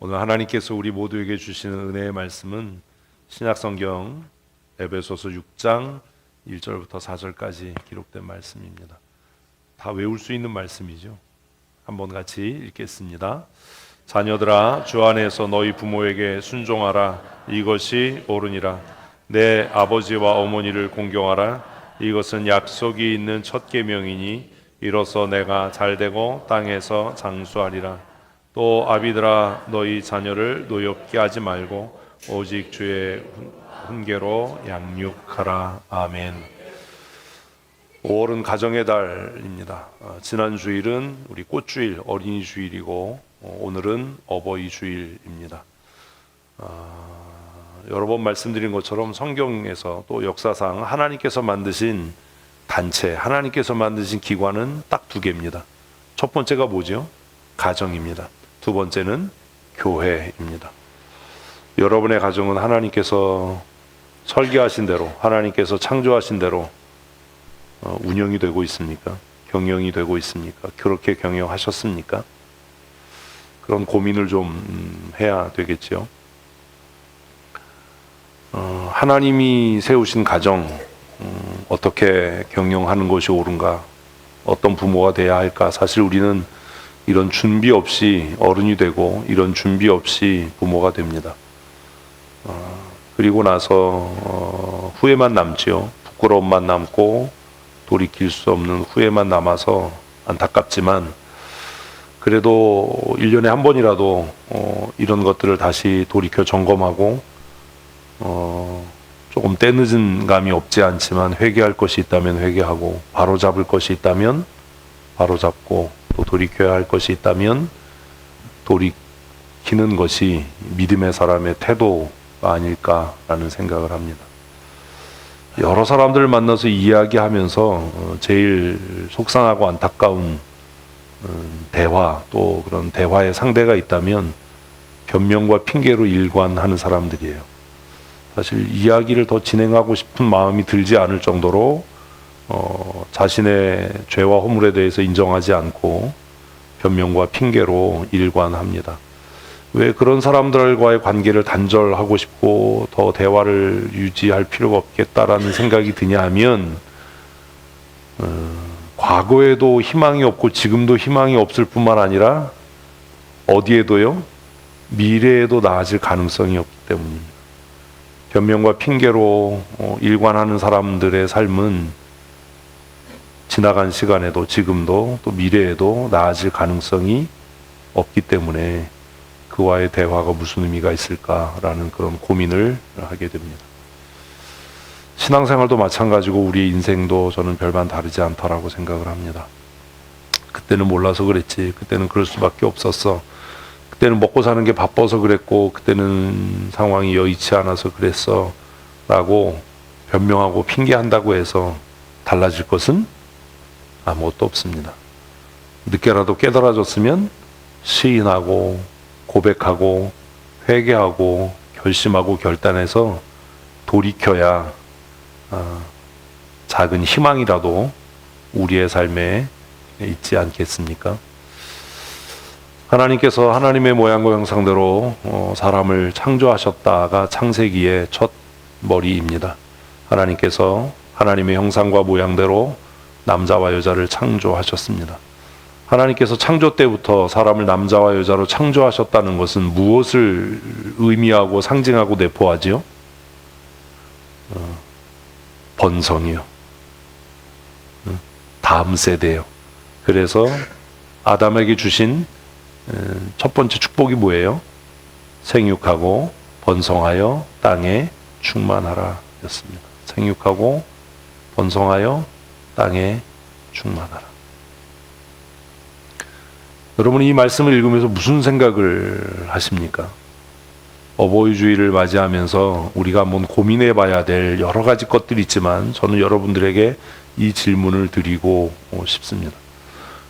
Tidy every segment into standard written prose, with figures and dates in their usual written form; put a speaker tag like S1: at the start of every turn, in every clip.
S1: 오늘 하나님께서 우리 모두에게 주시는 은혜의 말씀은 신약성경 에베소서 6장 1절부터 4절까지 기록된 말씀입니다. 다 외울 수 있는 말씀이죠. 한번 같이 읽겠습니다. 자녀들아, 주 안에서 너희 부모에게 순종하라. 이것이 옳으니라. 내 아버지와 어머니를 공경하라. 이것은 약속이 있는 첫 계명이니 이로써 내가 잘되고 땅에서 장수하리라. 또 아비들아, 너희 자녀를 노엽게 하지 말고 오직 주의 훈계로 양육하라. 아멘. 5월은 가정의 달입니다. 지난 주일은 우리 꽃주일, 어린이 주일이고 오늘은 어버이 주일입니다. 여러 번 말씀드린 것처럼 성경에서 또 역사상 하나님께서 만드신 단체, 하나님께서 만드신 기관은 딱 두 개입니다. 첫 번째가 뭐죠? 가정입니다. 두 번째는 교회입니다. 여러분의 가정은 하나님께서 설계하신 대로, 하나님께서 창조하신 대로 운영이 되고 있습니까? 경영이 되고 있습니까? 그렇게 경영하셨습니까? 그런 고민을 좀 해야 되겠죠. 하나님이 세우신 가정, 어떻게 경영하는 것이 옳은가? 어떤 부모가 돼야 할까? 사실 우리는 이런 준비 없이 어른이 되고 이런 준비 없이 부모가 됩니다. 그리고 나서 후회만 남지요. 부끄러움만 남고 돌이킬 수 없는 후회만 남아서 안타깝지만 그래도 1년에 한 번이라도 이런 것들을 다시 돌이켜 점검하고 조금 때늦은 감이 없지 않지만 회개할 것이 있다면 회개하고 바로잡을 것이 있다면 바로잡고 또 돌이켜야 할 것이 있다면 돌이키는 것이 믿음의 사람의 태도가 아닐까라는 생각을 합니다. 여러 사람들을 만나서 이야기하면서 제일 속상하고 안타까운 대화, 또 그런 대화의 상대가 있다면 변명과 핑계로 일관하는 사람들이에요. 사실 이야기를 더 진행하고 싶은 마음이 들지 않을 정도로 자신의 죄와 허물에 대해서 인정하지 않고 변명과 핑계로 일관합니다. 왜 그런 사람들과의 관계를 단절하고 싶고 더 대화를 유지할 필요가 없겠다라는 생각이 드냐 하면 과거에도 희망이 없고 지금도 희망이 없을 뿐만 아니라 어디에도요? 미래에도 나아질 가능성이 없기 때문입니다. 변명과 핑계로 일관하는 사람들의 삶은 지나간 시간에도 지금도 또 미래에도 나아질 가능성이 없기 때문에 그와의 대화가 무슨 의미가 있을까라는 그런 고민을 하게 됩니다. 신앙생활도 마찬가지고 우리의 인생도 저는 별반 다르지 않다라고 생각을 합니다. 그때는 몰라서 그랬지, 그때는 그럴 수밖에 없었어, 그때는 먹고 사는 게 바빠서 그랬고 그때는 상황이 여의치 않아서 그랬어 라고 변명하고 핑계한다고 해서 달라질 것은 아무것도 없습니다. 늦게라도 깨달아졌으면 시인하고 고백하고 회개하고 결심하고 결단해서 돌이켜야 작은 희망이라도 우리의 삶에 있지 않겠습니까? 하나님께서 하나님의 모양과 형상대로 사람을 창조하셨다가 창세기의 첫 머리입니다. 하나님께서 하나님의 형상과 모양대로 남자와 여자를 창조하셨습니다. 하나님께서 창조 때부터 사람을 남자와 여자로 창조하셨다는 것은 무엇을 의미하고 상징하고 내포하지요? 번성이요. 다음 세대요. 그래서 아담에게 주신 첫 번째 축복이 뭐예요? 생육하고 번성하여 땅에 충만하라 였습니다. 생육하고 번성하여 땅에 충만하라. 여러분, 이 말씀을 읽으면서 무슨 생각을 하십니까? 어버이 주일을 맞이하면서 우리가 한번 고민해 봐야 될 여러 가지 것들이 있지만 저는 여러분들에게 이 질문을 드리고 싶습니다.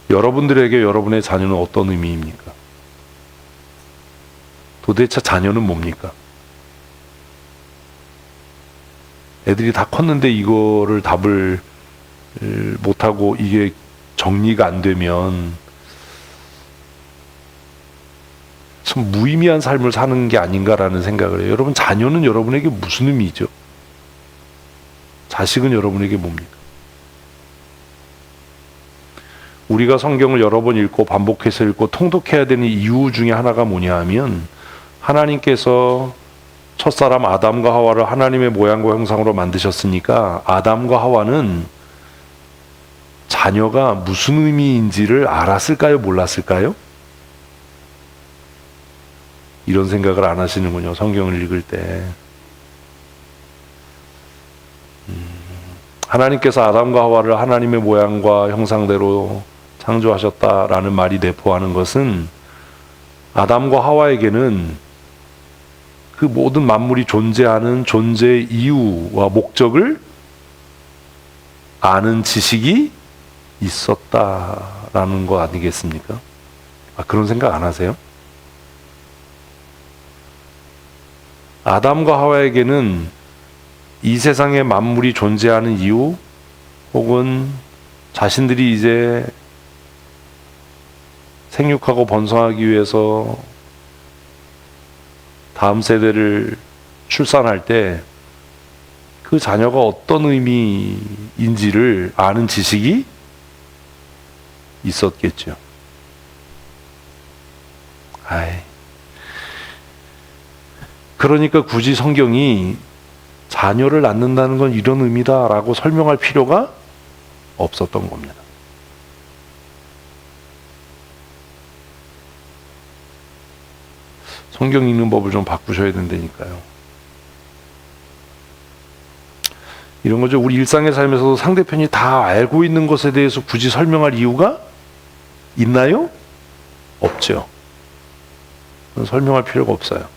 S1: 여러분들에게 여러분의 자녀는 어떤 의미입니까? 도대체 자녀는 뭡니까? 애들이 다 컸는데 이거를 답을 못하고 이게 정리가 안 되면 참 무의미한 삶을 사는 게 아닌가라는 생각을 해요. 여러분, 자녀는 여러분에게 무슨 의미죠? 자식은 여러분에게 뭡니까? 우리가 성경을 여러 번 읽고 반복해서 읽고 통독해야 되는 이유 중에 하나가 뭐냐 하면, 하나님께서 첫사람 아담과 하와를 하나님의 모양과 형상으로 만드셨으니까 아담과 하와는 자녀가 무슨 의미인지를 알았을까요? 몰랐을까요? 이런 생각을 안 하시는군요. 성경을 읽을 때. 하나님께서 아담과 하와를 하나님의 모양과 형상대로 창조하셨다라는 말이 내포하는 것은, 아담과 하와에게는 그 모든 만물이 존재하는 존재의 이유와 목적을 아는 지식이 있었다라는 거 아니겠습니까? 그런 생각 안 하세요? 아담과 하와에게는 이 세상에 만물이 존재하는 이유, 혹은 자신들이 이제 생육하고 번성하기 위해서 다음 세대를 출산할 때 그 자녀가 어떤 의미인지를 아는 지식이 있었겠죠. 그러니까 굳이 성경이 자녀를 낳는다는 건 이런 의미다라고 설명할 필요가 없었던 겁니다. 성경 읽는 법을 좀 바꾸셔야 된다니까요. 이런 거죠. 우리 일상의 삶에서도 상대편이 다 알고 있는 것에 대해서 굳이 설명할 이유가 있나요? 없죠. 설명할 필요가 없어요.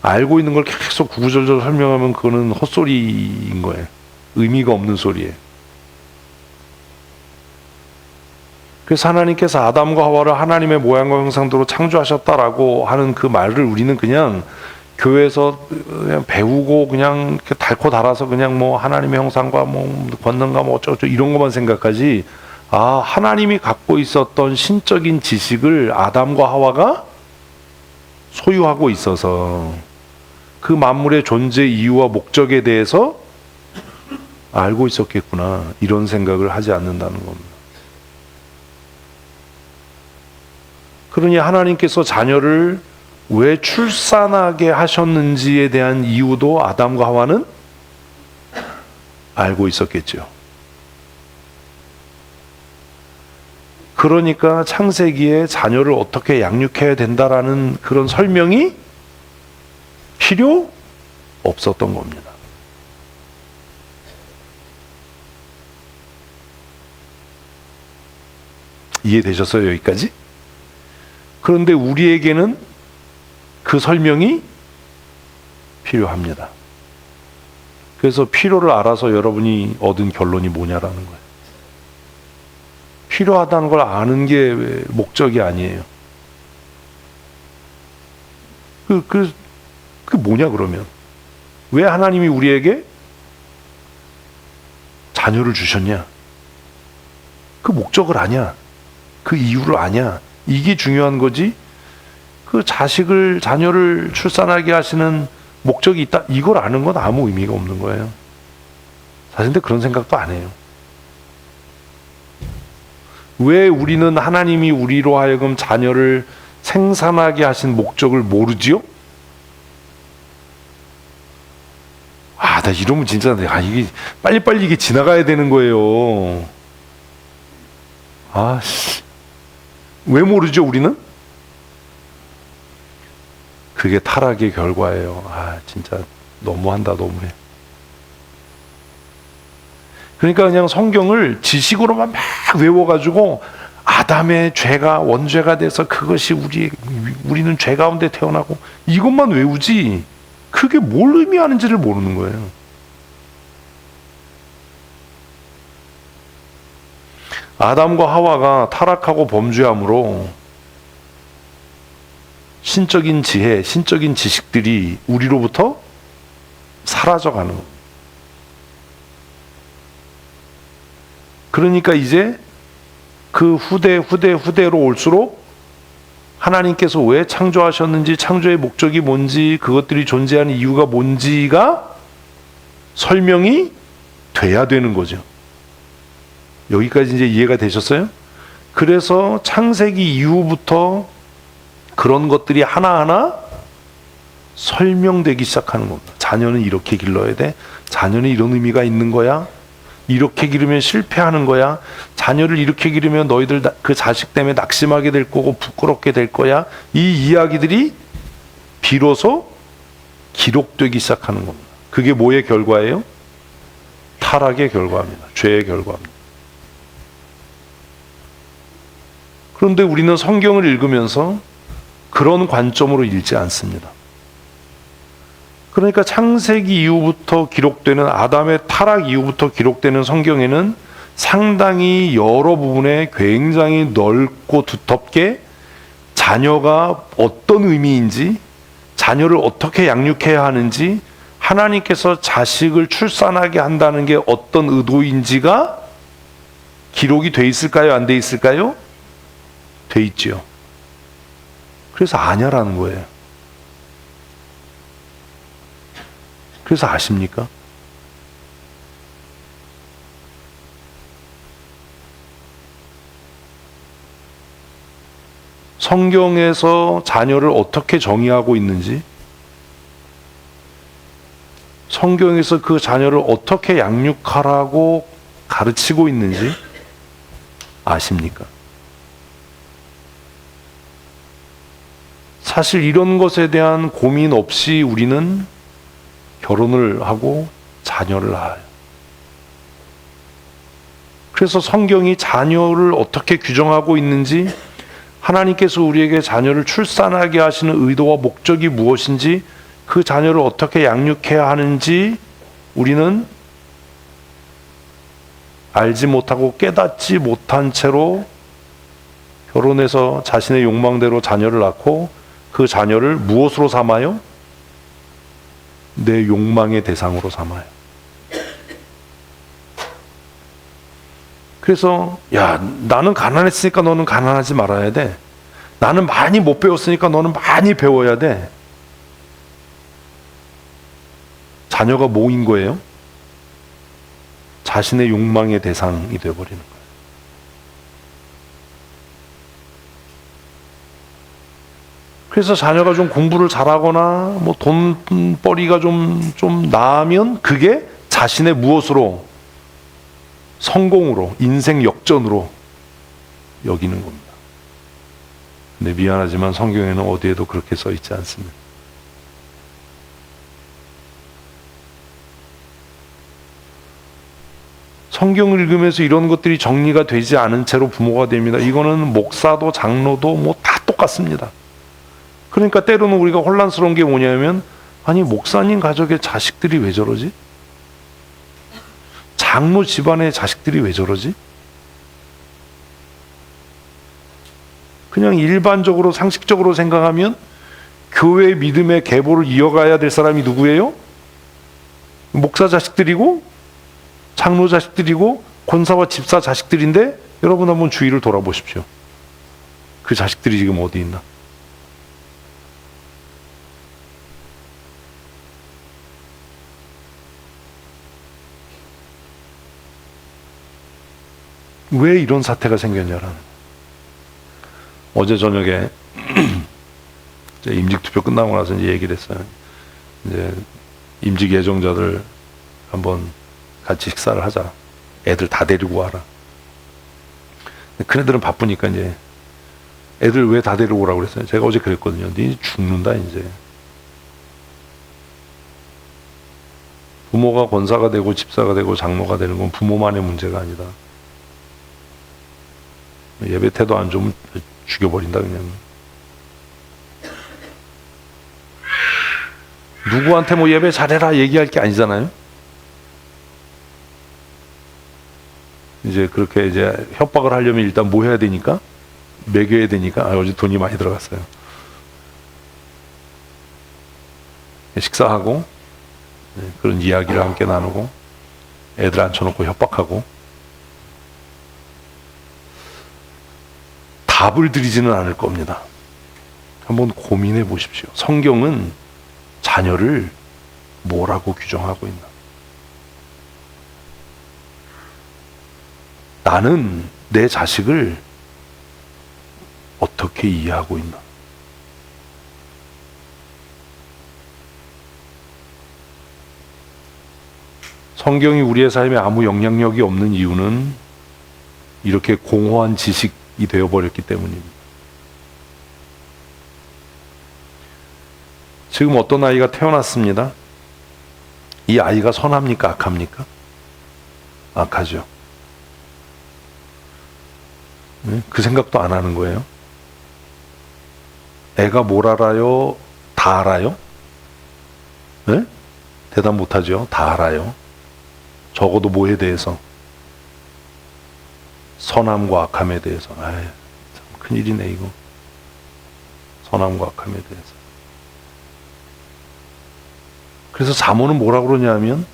S1: 알고 있는 걸 계속 구구절절 설명하면 그거는 헛소리인 거예요. 의미가 없는 소리예요. 그래서 하나님께서 아담과 하와를 하나님의 모양과 형상대로 창조하셨다라고 하는 그 말을 우리는 그냥 교회에서 그냥 배우고 그냥 이렇게 닳고 닳아서 그냥 뭐 하나님의 형상과 뭐 권능과 뭐 어쩌고 이런 것만 생각하지, 하나님이 갖고 있었던 신적인 지식을 아담과 하와가 소유하고 있어서 그 만물의 존재 이유와 목적에 대해서 알고 있었겠구나, 이런 생각을 하지 않는다는 겁니다. 그러니 하나님께서 자녀를 왜 출산하게 하셨는지에 대한 이유도 아담과 하와는 알고 있었겠죠. 그러니까 창세기에 자녀를 어떻게 양육해야 된다라는 그런 설명이 필요 없었던 겁니다. 이해되셨어요, 여기까지? 그런데 우리에게는 그 설명이 필요합니다. 그래서 필요를 알아서 여러분이 얻은 결론이 뭐냐라는 거예요. 필요하다는 걸 아는 게 목적이 아니에요. 그 뭐냐 그러면? 왜 하나님이 우리에게 자녀를 주셨냐? 그 목적을 아냐? 그 이유를 아냐? 이게 중요한 거지. 그 자녀를 출산하게 하시는 목적이 있다, 이걸 아는 건 아무 의미가 없는 거예요. 사실 근데 그런 생각도 안 해요. 왜 우리는 하나님이 우리로 하여금 자녀를 생산하게 하신 목적을 모르지요? 나 이러면 진짜 이게 빨리빨리 이게 지나가야 되는 거예요. 왜 모르죠, 우리는? 그게 타락의 결과예요. 진짜 너무한다, 너무해. 그러니까 그냥 성경을 지식으로만 막 외워가지고 아담의 죄가 원죄가 돼서 그것이 우리는 죄 가운데 태어나고 이것만 외우지, 그게 뭘 의미하는지를 모르는 거예요. 아담과 하와가 타락하고 범죄함으로 신적인 지혜, 신적인 지식들이 우리로부터 사라져가는 거예요. 그러니까 이제 그 후대로 올수록 하나님께서 왜 창조하셨는지, 창조의 목적이 뭔지, 그것들이 존재하는 이유가 뭔지가 설명이 돼야 되는 거죠. 여기까지 이제 이해가 되셨어요? 그래서 창세기 이후부터 그런 것들이 하나하나 설명되기 시작하는 겁니다. 자녀는 이렇게 길러야 돼. 자녀는 이런 의미가 있는 거야. 이렇게 기르면 실패하는 거야. 자녀를 이렇게 기르면 너희들 그 자식 때문에 낙심하게 될 거고 부끄럽게 될 거야. 이 이야기들이 비로소 기록되기 시작하는 겁니다. 그게 뭐의 결과예요? 타락의 결과입니다. 죄의 결과입니다. 그런데 우리는 성경을 읽으면서 그런 관점으로 읽지 않습니다. 그러니까 창세기 이후부터 기록되는, 아담의 타락 이후부터 기록되는 성경에는 상당히 여러 부분에 굉장히 넓고 두텁게 자녀가 어떤 의미인지, 자녀를 어떻게 양육해야 하는지, 하나님께서 자식을 출산하게 한다는 게 어떤 의도인지가 기록이 돼 있을까요? 안 돼 있을까요? 돼 있지요. 그래서 아냐라는 거예요. 그래서 아십니까? 성경에서 자녀를 어떻게 정의하고 있는지, 성경에서 그 자녀를 어떻게 양육하라고 가르치고 있는지 아십니까? 사실 이런 것에 대한 고민 없이 우리는 결혼을 하고 자녀를 낳아요. 그래서 성경이 자녀를 어떻게 규정하고 있는지, 하나님께서 우리에게 자녀를 출산하게 하시는 의도와 목적이 무엇인지, 그 자녀를 어떻게 양육해야 하는지 우리는 알지 못하고 깨닫지 못한 채로 결혼해서 자신의 욕망대로 자녀를 낳고 그 자녀를 무엇으로 삼아요? 내 욕망의 대상으로 삼아요. 그래서 야, 나는 가난했으니까 너는 가난하지 말아야 돼. 나는 많이 못 배웠으니까 너는 많이 배워야 돼. 자녀가 뭐인 거예요? 자신의 욕망의 대상이 되어버리는 거예요. 그래서 자녀가 좀 공부를 잘하거나 뭐 돈벌이가 좀 나으면 그게 자신의 무엇으로? 성공으로, 인생 역전으로 여기는 겁니다. 근데 미안하지만 성경에는 어디에도 그렇게 써 있지 않습니다. 성경을 읽으면서 이런 것들이 정리가 되지 않은 채로 부모가 됩니다. 이거는 목사도 장로도 뭐 다 똑같습니다. 그러니까 때로는 우리가 혼란스러운 게 뭐냐면, 아니 목사님 가족의 자식들이 왜 저러지? 장로 집안의 자식들이 왜 저러지? 그냥 일반적으로 상식적으로 생각하면 교회의 믿음의 계보를 이어가야 될 사람이 누구예요? 목사 자식들이고 장로 자식들이고 권사와 집사 자식들인데, 여러분 한번 주위를 돌아보십시오. 그 자식들이 지금 어디 있나? 왜 이런 사태가 생겼냐라는. 어제 저녁에 임직투표 끝나고 나서 이제 얘기를 했어요. 이제 임직 예정자들 한번 같이 식사를 하자. 애들 다 데리고 와라. 큰애들은 바쁘니까 이제 애들 왜 다 데리고 오라고 그랬어요? 제가 어제 그랬거든요. 니 죽는다 이제. 부모가 권사가 되고 집사가 되고 장로가 되는 건 부모만의 문제가 아니다. 예배 태도 안 좋으면 죽여버린다 그냥. 누구한테 뭐 예배 잘해라 얘기할 게 아니잖아요. 이제 그렇게 이제 협박을 하려면 일단 뭐 해야 되니까? 먹여야 되니까. 어제 돈이 많이 들어갔어요. 식사하고 그런 이야기를 함께 나누고 애들 앉혀놓고 협박하고, 답을 드리지는 않을 겁니다. 한번 고민해 보십시오. 성경은 자녀를 뭐라고 규정하고 있나? 나는 내 자식을 어떻게 이해하고 있나? 성경이 우리의 삶에 아무 영향력이 없는 이유는 이렇게 공허한 지식이 되어버렸기 때문입니다. 지금 어떤 아이가 태어났습니다. 이 아이가 선합니까? 악합니까? 악하죠. 그 생각도 안 하는 거예요. 애가 뭘 알아요? 다 알아요? 네? 대답 못하죠. 다 알아요. 적어도 뭐에 대해서? 선함과 악함에 대해서. 아이, 참 큰일이네 이거. 선함과 악함에 대해서. 그래서 잠언은 뭐라고 그러냐면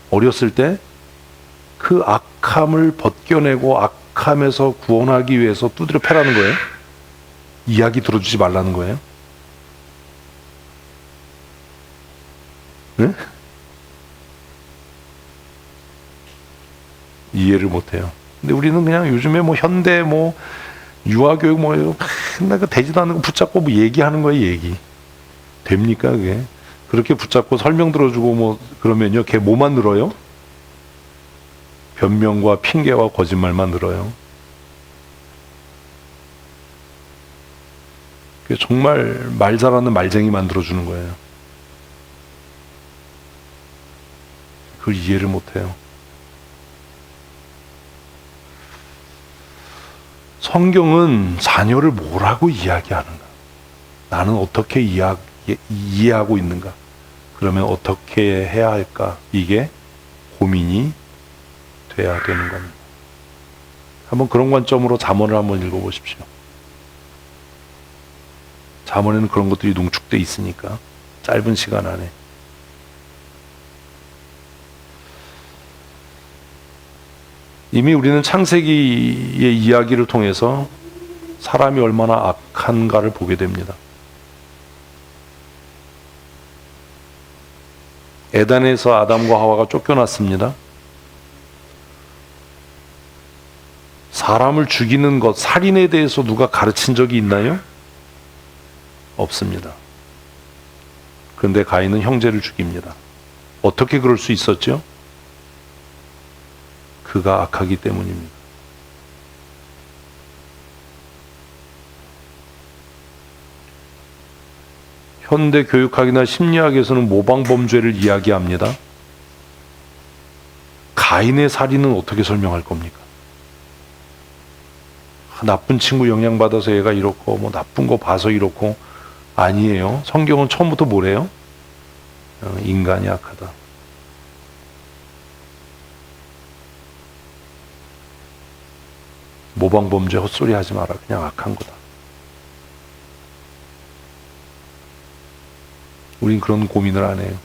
S1: 어렸을 때 그 악함을 벗겨내고 악함에서 구원하기 위해서 두드려 패라는 거예요. 이야기 들어주지 말라는 거예요. 네? 이해를 못해요. 근데 우리는 그냥 요즘에 뭐 현대 뭐 유아교육 뭐 맨날 그 되지도 않는 거 붙잡고 뭐 얘기하는 거예요. 얘기 됩니까 그게? 그렇게 붙잡고 설명 들어주고 뭐 그러면요, 걔 뭐만 늘어요? 변명과 핑계와 거짓말만 늘어요. 그게 정말 말 잘하는 말쟁이 만들어주는 거예요. 그걸 이해를 못해요. 성경은 자녀를 뭐라고 이야기하는가? 나는 어떻게 이해하고 있는가? 그러면 어떻게 해야 할까? 이게 고민이 돼야 되는 겁니다. 한번 그런 관점으로 잠언을 한번 읽어보십시오. 잠언에는 그런 것들이 농축돼 있으니까 짧은 시간 안에. 이미 우리는 창세기의 이야기를 통해서 사람이 얼마나 악한가를 보게 됩니다. 에덴에서 아담과 하와가 쫓겨났습니다. 사람을 죽이는 것, 살인에 대해서 누가 가르친 적이 있나요? 없습니다. 그런데 가인은 형제를 죽입니다. 어떻게 그럴 수 있었죠? 그가 악하기 때문입니다. 현대 교육학이나 심리학에서는 모방범죄를 이야기합니다. 가인의 살인은 어떻게 설명할 겁니까? 나쁜 친구 영향받아서 얘가 이렇고 뭐 나쁜 거 봐서 이렇고. 아니에요. 성경은 처음부터 뭐래요? 인간이 악하다. 모방범죄 헛소리 하지 마라. 그냥 악한 거다. 우린 그런 고민을 안 해요.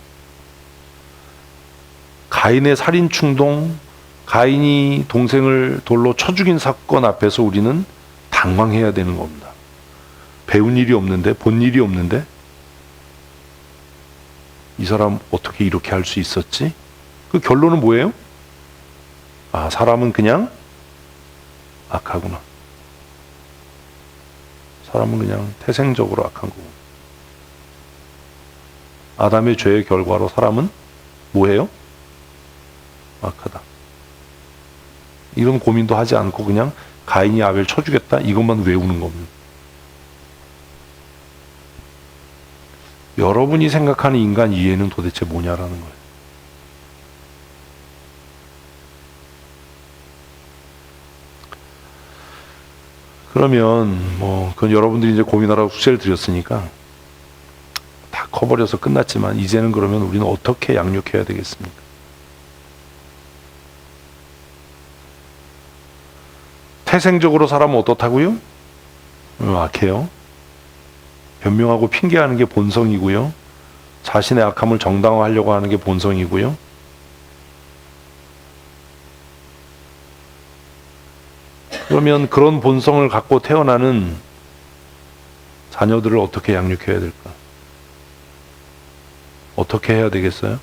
S1: 가인의 살인 충동, 가인이 동생을 돌로 쳐 죽인 사건 앞에서 우리는 당황해야 되는 겁니다. 배운 일이 없는데, 본 일이 없는데, 이 사람 어떻게 이렇게 할 수 있었지? 그 결론은 뭐예요? 아, 사람은 그냥 악하구나. 사람은 그냥 태생적으로 악한 거고. 아담의 죄의 결과로 사람은 뭐예요? 악하다. 이런 고민도 하지 않고 그냥 가인이 아벨 쳐주겠다 이것만 외우는 겁니다. 여러분이 생각하는 인간 이해는 도대체 뭐냐라는 거예요. 그러면 뭐 그건 여러분들이 이제 고민하라고 숙제를 드렸으니까 다 커버려서 끝났지만 이제는 그러면 우리는 어떻게 양육해야 되겠습니까? 태생적으로 사람은 어떻다고요? 악해요. 변명하고 핑계하는 게 본성이고요. 자신의 악함을 정당화하려고 하는 게 본성이고요. 그러면 그런 본성을 갖고 태어나는 자녀들을 어떻게 양육해야 될까? 어떻게 해야 되겠어요?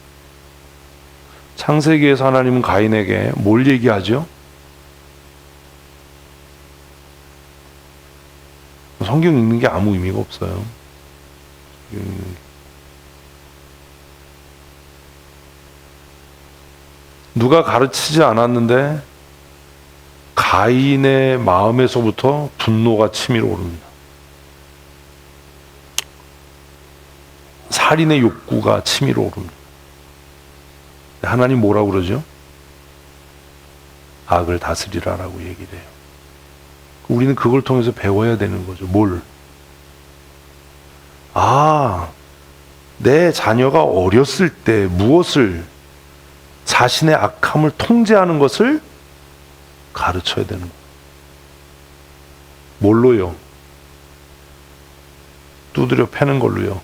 S1: 창세기에서 하나님은 가인에게 뭘 얘기하죠? 성경 읽는 게 아무 의미가 없어요. 누가 가르치지 않았는데 가인의 마음에서부터 분노가 치밀어 오릅니다. 살인의 욕구가 치밀어 오릅니다. 하나님 뭐라고 그러죠? 악을 다스리라라고 얘기를 해요. 우리는 그걸 통해서 배워야 되는 거죠. 뭘? 내 자녀가 어렸을 때 무엇을, 자신의 악함을 통제하는 것을 가르쳐야 되는 거예요. 뭘로요? 두드려 패는 걸로요.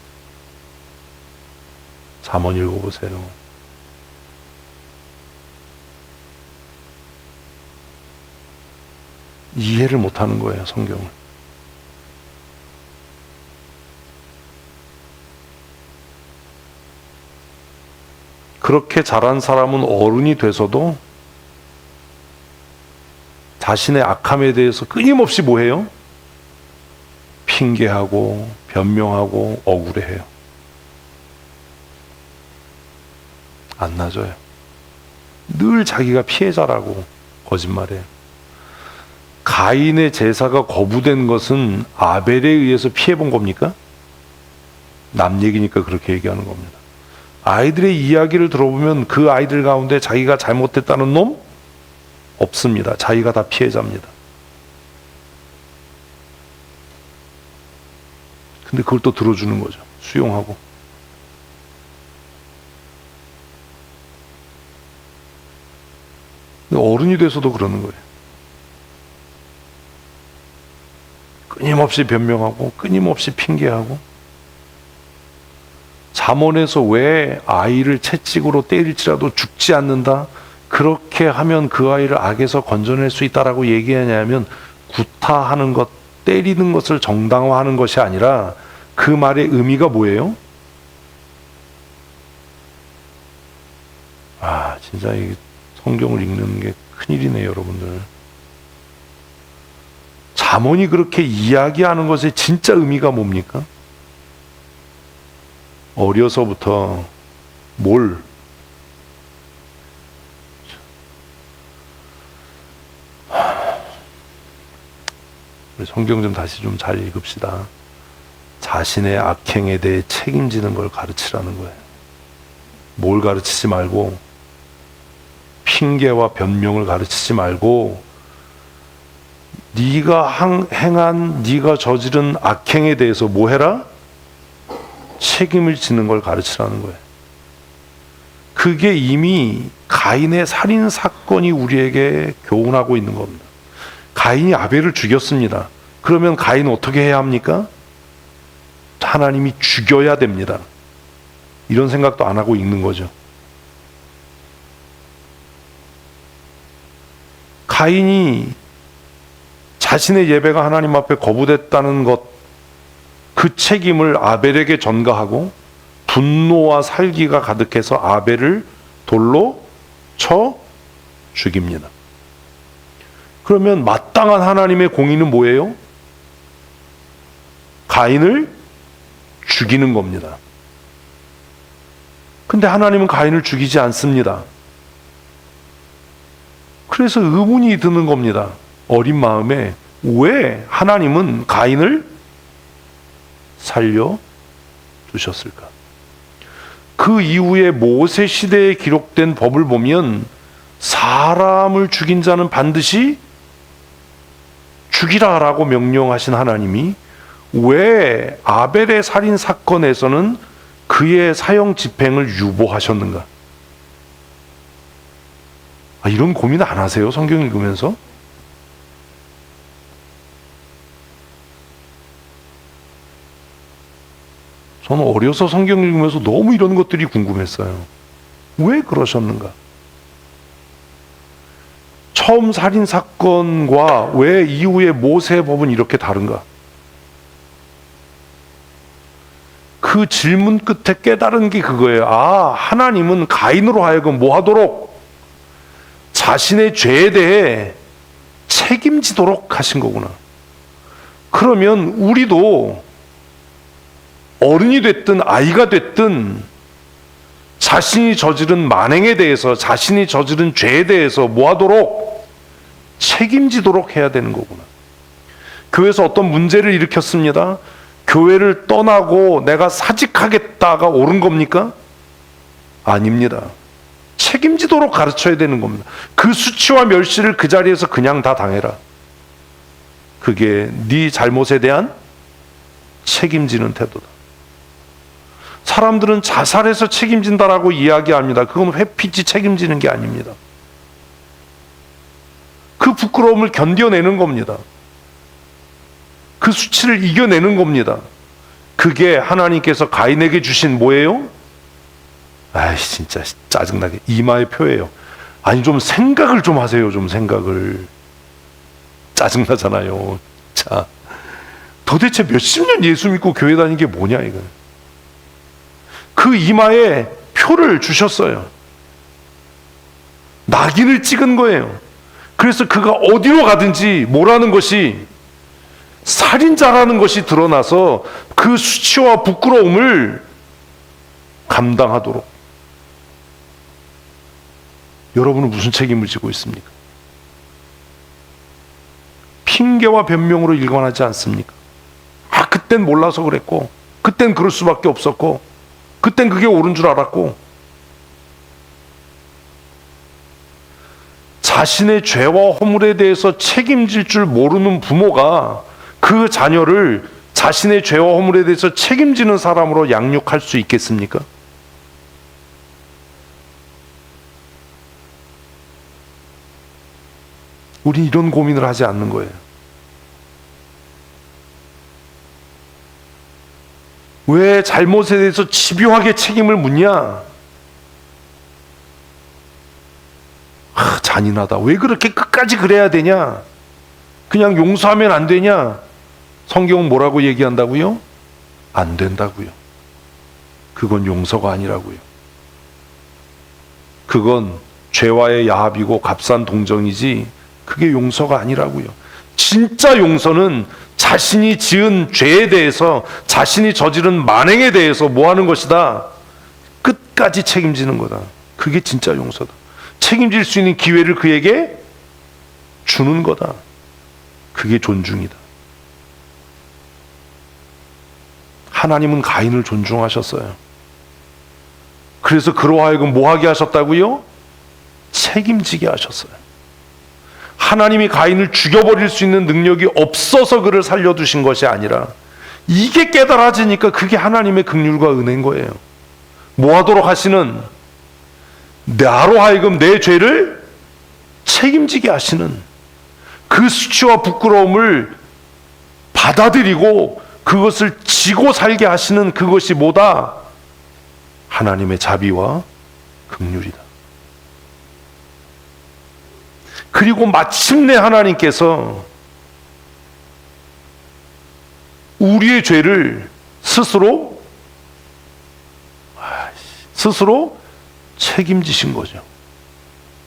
S1: 잠언 읽어보세요. 이해를 못하는 거예요, 성경을. 그렇게 자란 사람은 어른이 돼서도 자신의 악함에 대해서 끊임없이 뭐해요? 핑계하고 변명하고 억울해해요. 안 나져요. 늘 자기가 피해자라고 거짓말해요. 가인의 제사가 거부된 것은 아벨에 의해서 피해본 겁니까? 남 얘기니까 그렇게 얘기하는 겁니다. 아이들의 이야기를 들어보면 그 아이들 가운데 자기가 잘못했다는 놈? 없습니다. 자기가 다 피해자입니다. 근데 그걸 또 들어주는 거죠. 수용하고. 근데 어른이 돼서도 그러는 거예요. 끊임없이 변명하고 끊임없이 핑계하고. 잠언에서 왜 아이를 채찍으로 때릴지라도 죽지 않는다? 그렇게 하면 그 아이를 악에서 건져낼 수 있다라고 얘기하냐면, 구타하는 것, 때리는 것을 정당화하는 것이 아니라 그 말의 의미가 뭐예요? 진짜 이 성경을 읽는 게 큰일이네요, 여러분들. 잠언이 그렇게 이야기하는 것의 진짜 의미가 뭡니까? 어려서부터 뭘? 성경 좀 다시 좀 잘 읽읍시다. 자신의 악행에 대해 책임지는 걸 가르치라는 거예요. 뭘 가르치지 말고, 핑계와 변명을 가르치지 말고, 네가 행한, 네가 저지른 악행에 대해서 뭐 해라? 책임을 지는 걸 가르치라는 거예요. 그게 이미 가인의 살인 사건이 우리에게 교훈하고 있는 겁니다. 가인이 아벨을 죽였습니다. 그러면 가인은 어떻게 해야 합니까? 하나님이 죽여야 됩니다. 이런 생각도 안 하고 읽는 거죠. 가인이 자신의 예배가 하나님 앞에 거부됐다는 것, 그 책임을 아벨에게 전가하고 분노와 살기가 가득해서 아벨을 돌로 쳐 죽입니다. 그러면 마땅한 하나님의 공의는 뭐예요? 가인을 죽이는 겁니다. 근데 하나님은 가인을 죽이지 않습니다. 그래서 의문이 드는 겁니다. 어린 마음에 왜 하나님은 가인을 살려 두셨을까? 그 이후에 모세 시대에 기록된 법을 보면 사람을 죽인 자는 반드시 죽이라라고 명령하신 하나님이 왜 아벨의 살인 사건에서는 그의 사형 집행을 유보하셨는가? 이런 고민 안 하세요? 성경 읽으면서? 저는 어려서 성경 읽으면서 너무 이런 것들이 궁금했어요. 왜 그러셨는가? 처음 살인 사건과 왜 이후에 모세의 법은 이렇게 다른가? 그 질문 끝에 깨달은 게 그거예요. 아, 하나님은 가인으로 하여금 뭐 하도록? 자신의 죄에 대해 책임지도록 하신 거구나. 그러면 우리도 어른이 됐든 아이가 됐든 자신이 저지른 만행에 대해서, 자신이 저지른 죄에 대해서 뭐 하도록? 책임지도록 해야 되는 거구나. 교회에서 어떤 문제를 일으켰습니다. 교회를 떠나고 내가 사직하겠다가 옳은 겁니까? 아닙니다. 책임지도록 가르쳐야 되는 겁니다. 그 수치와 멸시를 그 자리에서 그냥 다 당해라. 그게 네 잘못에 대한 책임지는 태도다. 사람들은 자살해서 책임진다라고 이야기합니다. 그건 회피지 책임지는 게 아닙니다. 그 부끄러움을 견뎌내는 겁니다. 그 수치를 이겨내는 겁니다. 그게 하나님께서 가인에게 주신 뭐예요? 아이 진짜 짜증나게 이마의 표예요. 아니 좀 생각을 좀 하세요. 좀 생각을. 짜증나잖아요. 자, 도대체 몇십 년 예수 믿고 교회 다니는 게 뭐냐 이거. 그 이마에 표를 주셨어요. 낙인을 찍은 거예요. 그래서 그가 어디로 가든지 뭐라는 것이, 살인자라는 것이 드러나서 그 수치와 부끄러움을 감당하도록. 여러분은 무슨 책임을 지고 있습니까? 핑계와 변명으로 일관하지 않습니까? 아, 그땐 몰라서 그랬고, 그땐 그럴 수밖에 없었고, 그땐 그게 옳은 줄 알았고. 자신의 죄와 허물에 대해서 책임질 줄 모르는 부모가 그 자녀를 자신의 죄와 허물에 대해서 책임지는 사람으로 양육할 수 있겠습니까? 우린 이런 고민을 하지 않는 거예요. 왜 잘못에 대해서 집요하게 책임을 묻냐? 잔인하다. 왜 그렇게 끝까지 그래야 되냐? 그냥 용서하면 안 되냐? 성경은 뭐라고 얘기한다고요? 안 된다고요. 그건 용서가 아니라고요. 그건 죄와의 야합이고 값싼 동정이지 그게 용서가 아니라고요. 진짜 용서는 자신이 지은 죄에 대해서, 자신이 저지른 만행에 대해서 뭐 하는 것이다? 끝까지 책임지는 거다. 그게 진짜 용서다. 책임질 수 있는 기회를 그에게 주는 거다. 그게 존중이다. 하나님은 가인을 존중하셨어요. 그래서 그로 하여금 뭐 하게 하셨다고요? 책임지게 하셨어요. 하나님이 가인을 죽여버릴 수 있는 능력이 없어서 그를 살려두신 것이 아니라, 이게 깨달아지니까 그게 하나님의 긍휼과 은혜인 거예요. 뭐 하도록 하시는? 나로 하여금 내 죄를 책임지게 하시는, 그 수치와 부끄러움을 받아들이고 그것을 지고 살게 하시는, 그것이 뭐다? 하나님의 자비와 긍휼이다. 그리고 마침내 하나님께서 우리의 죄를 스스로 책임지신 거죠.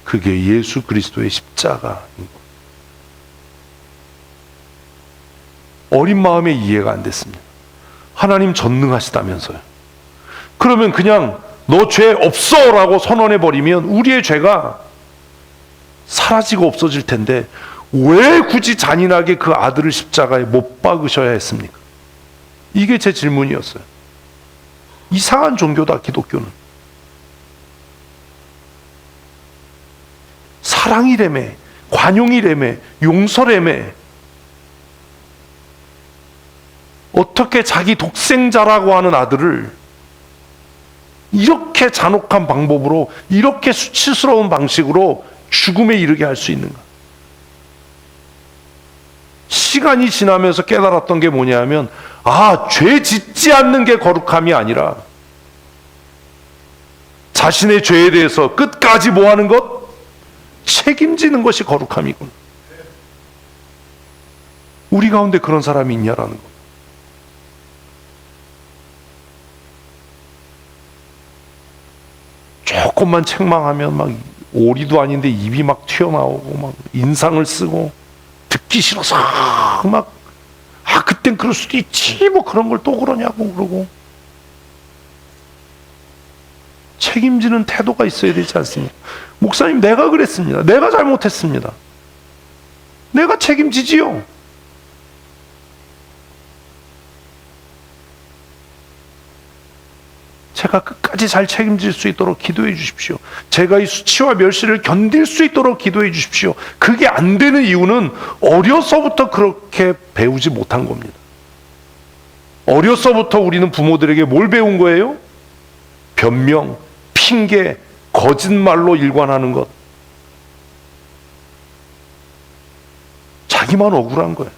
S1: 그게 예수 그리스도의 십자가인 거. 어린 마음에 이해가 안 됐습니다. 하나님 전능하시다면서요. 그러면 그냥 너 죄 없어라고 선언해버리면 우리의 죄가 사라지고 없어질 텐데 왜 굳이 잔인하게 그 아들을 십자가에 못 박으셔야 했습니까? 이게 제 질문이었어요. 이상한 종교다, 기독교는. 사랑이라며, 관용이라며, 용서라며, 어떻게 자기 독생자라고 하는 아들을 이렇게 잔혹한 방법으로, 이렇게 수치스러운 방식으로 죽음에 이르게 할 수 있는가? 시간이 지나면서 깨달았던 게 뭐냐면, 죄 짓지 않는 게 거룩함이 아니라 자신의 죄에 대해서 끝까지 뭐 하는 것? 책임지는 것이 거룩함이구나. 우리 가운데 그런 사람이 있냐라는 것. 조금만 책망하면 막 오리도 아닌데 입이 막 튀어나오고 막 인상을 쓰고 듣기 싫어서 막 그땐 그럴 수도 있지 뭐 그런 걸 또 그러냐고 그러고. 책임지는 태도가 있어야 되지 않습니까? 목사님, 내가 그랬습니다. 내가 잘못했습니다. 내가 책임지지요. 제가 끝까지 잘 책임질 수 있도록 기도해 주십시오. 제가 이 수치와 멸시를 견딜 수 있도록 기도해 주십시오. 그게 안 되는 이유는 어려서부터 그렇게 배우지 못한 겁니다. 어려서부터 우리는 부모들에게 뭘 배운 거예요? 변명, 핑계, 거짓말로 일관하는 것. 자기만 억울한 거예요.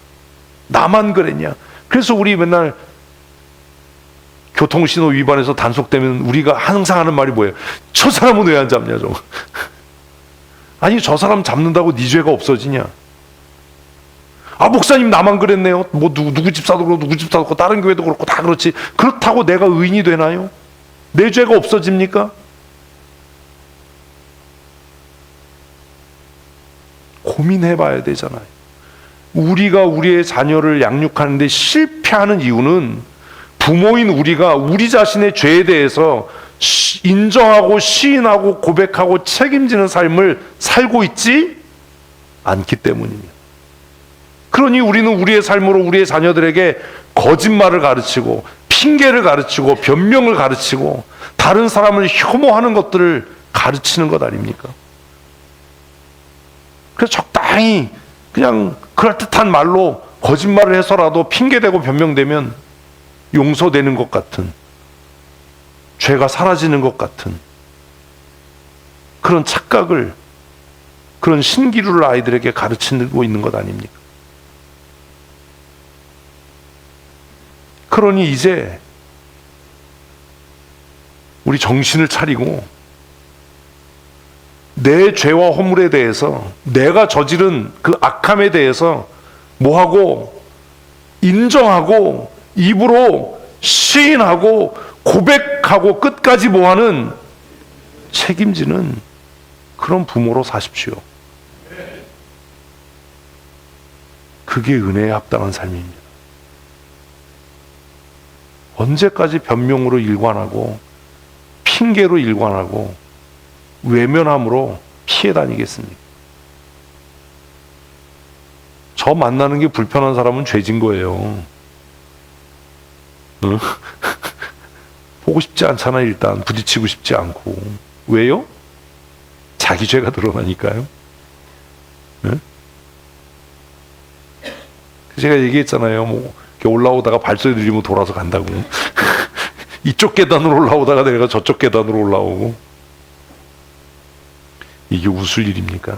S1: 나만 그랬냐. 그래서 우리 맨날 교통신호 위반해서 단속되면 우리가 항상 하는 말이 뭐예요? 저 사람은 왜 안 잡냐 좀. 아니 저 사람 잡는다고 네 죄가 없어지냐. 목사님 나만 그랬네요. 뭐 누구 집사도 그렇고 누구 집사도 그렇고 다른 교회도 그렇고 다 그렇지. 그렇다고 내가 의인이 되나요? 내 죄가 없어집니까? 고민해봐야 되잖아요. 우리가 우리의 자녀를 양육하는데 실패하는 이유는 부모인 우리가 우리 자신의 죄에 대해서 인정하고 시인하고 고백하고 책임지는 삶을 살고 있지 않기 때문입니다. 그러니 우리는 우리의 삶으로 우리의 자녀들에게 거짓말을 가르치고 핑계를 가르치고 변명을 가르치고 다른 사람을 혐오하는 것들을 가르치는 것 아닙니까? 그래서 적당히 그냥 그럴듯한 말로 거짓말을 해서라도 핑계대고 변명되면 용서되는 것 같은, 죄가 사라지는 것 같은 그런 착각을, 그런 신기루를 아이들에게 가르치고 있는 것 아닙니까? 그러니 이제 우리 정신을 차리고 내 죄와 허물에 대해서, 내가 저지른 그 악함에 대해서 뭐하고 인정하고 입으로 시인하고 고백하고 끝까지 뭐하는 책임지는 그런 부모로 사십시오. 그게 은혜에 합당한 삶입니다. 언제까지 변명으로 일관하고 핑계로 일관하고 외면함으로 피해 다니겠습니까? 저 만나는 게 불편한 사람은 죄진 거예요. 응? 보고 싶지 않잖아. 일단 부딪히고 싶지 않고. 왜요? 자기 죄가 드러나니까요. 응? 제가 얘기했잖아요. 뭐 이렇게 올라오다가 발소리 들리면 돌아서 간다고. 이쪽 계단으로 올라오다가 내가 저쪽 계단으로 올라오고. 이게 웃을 일입니까?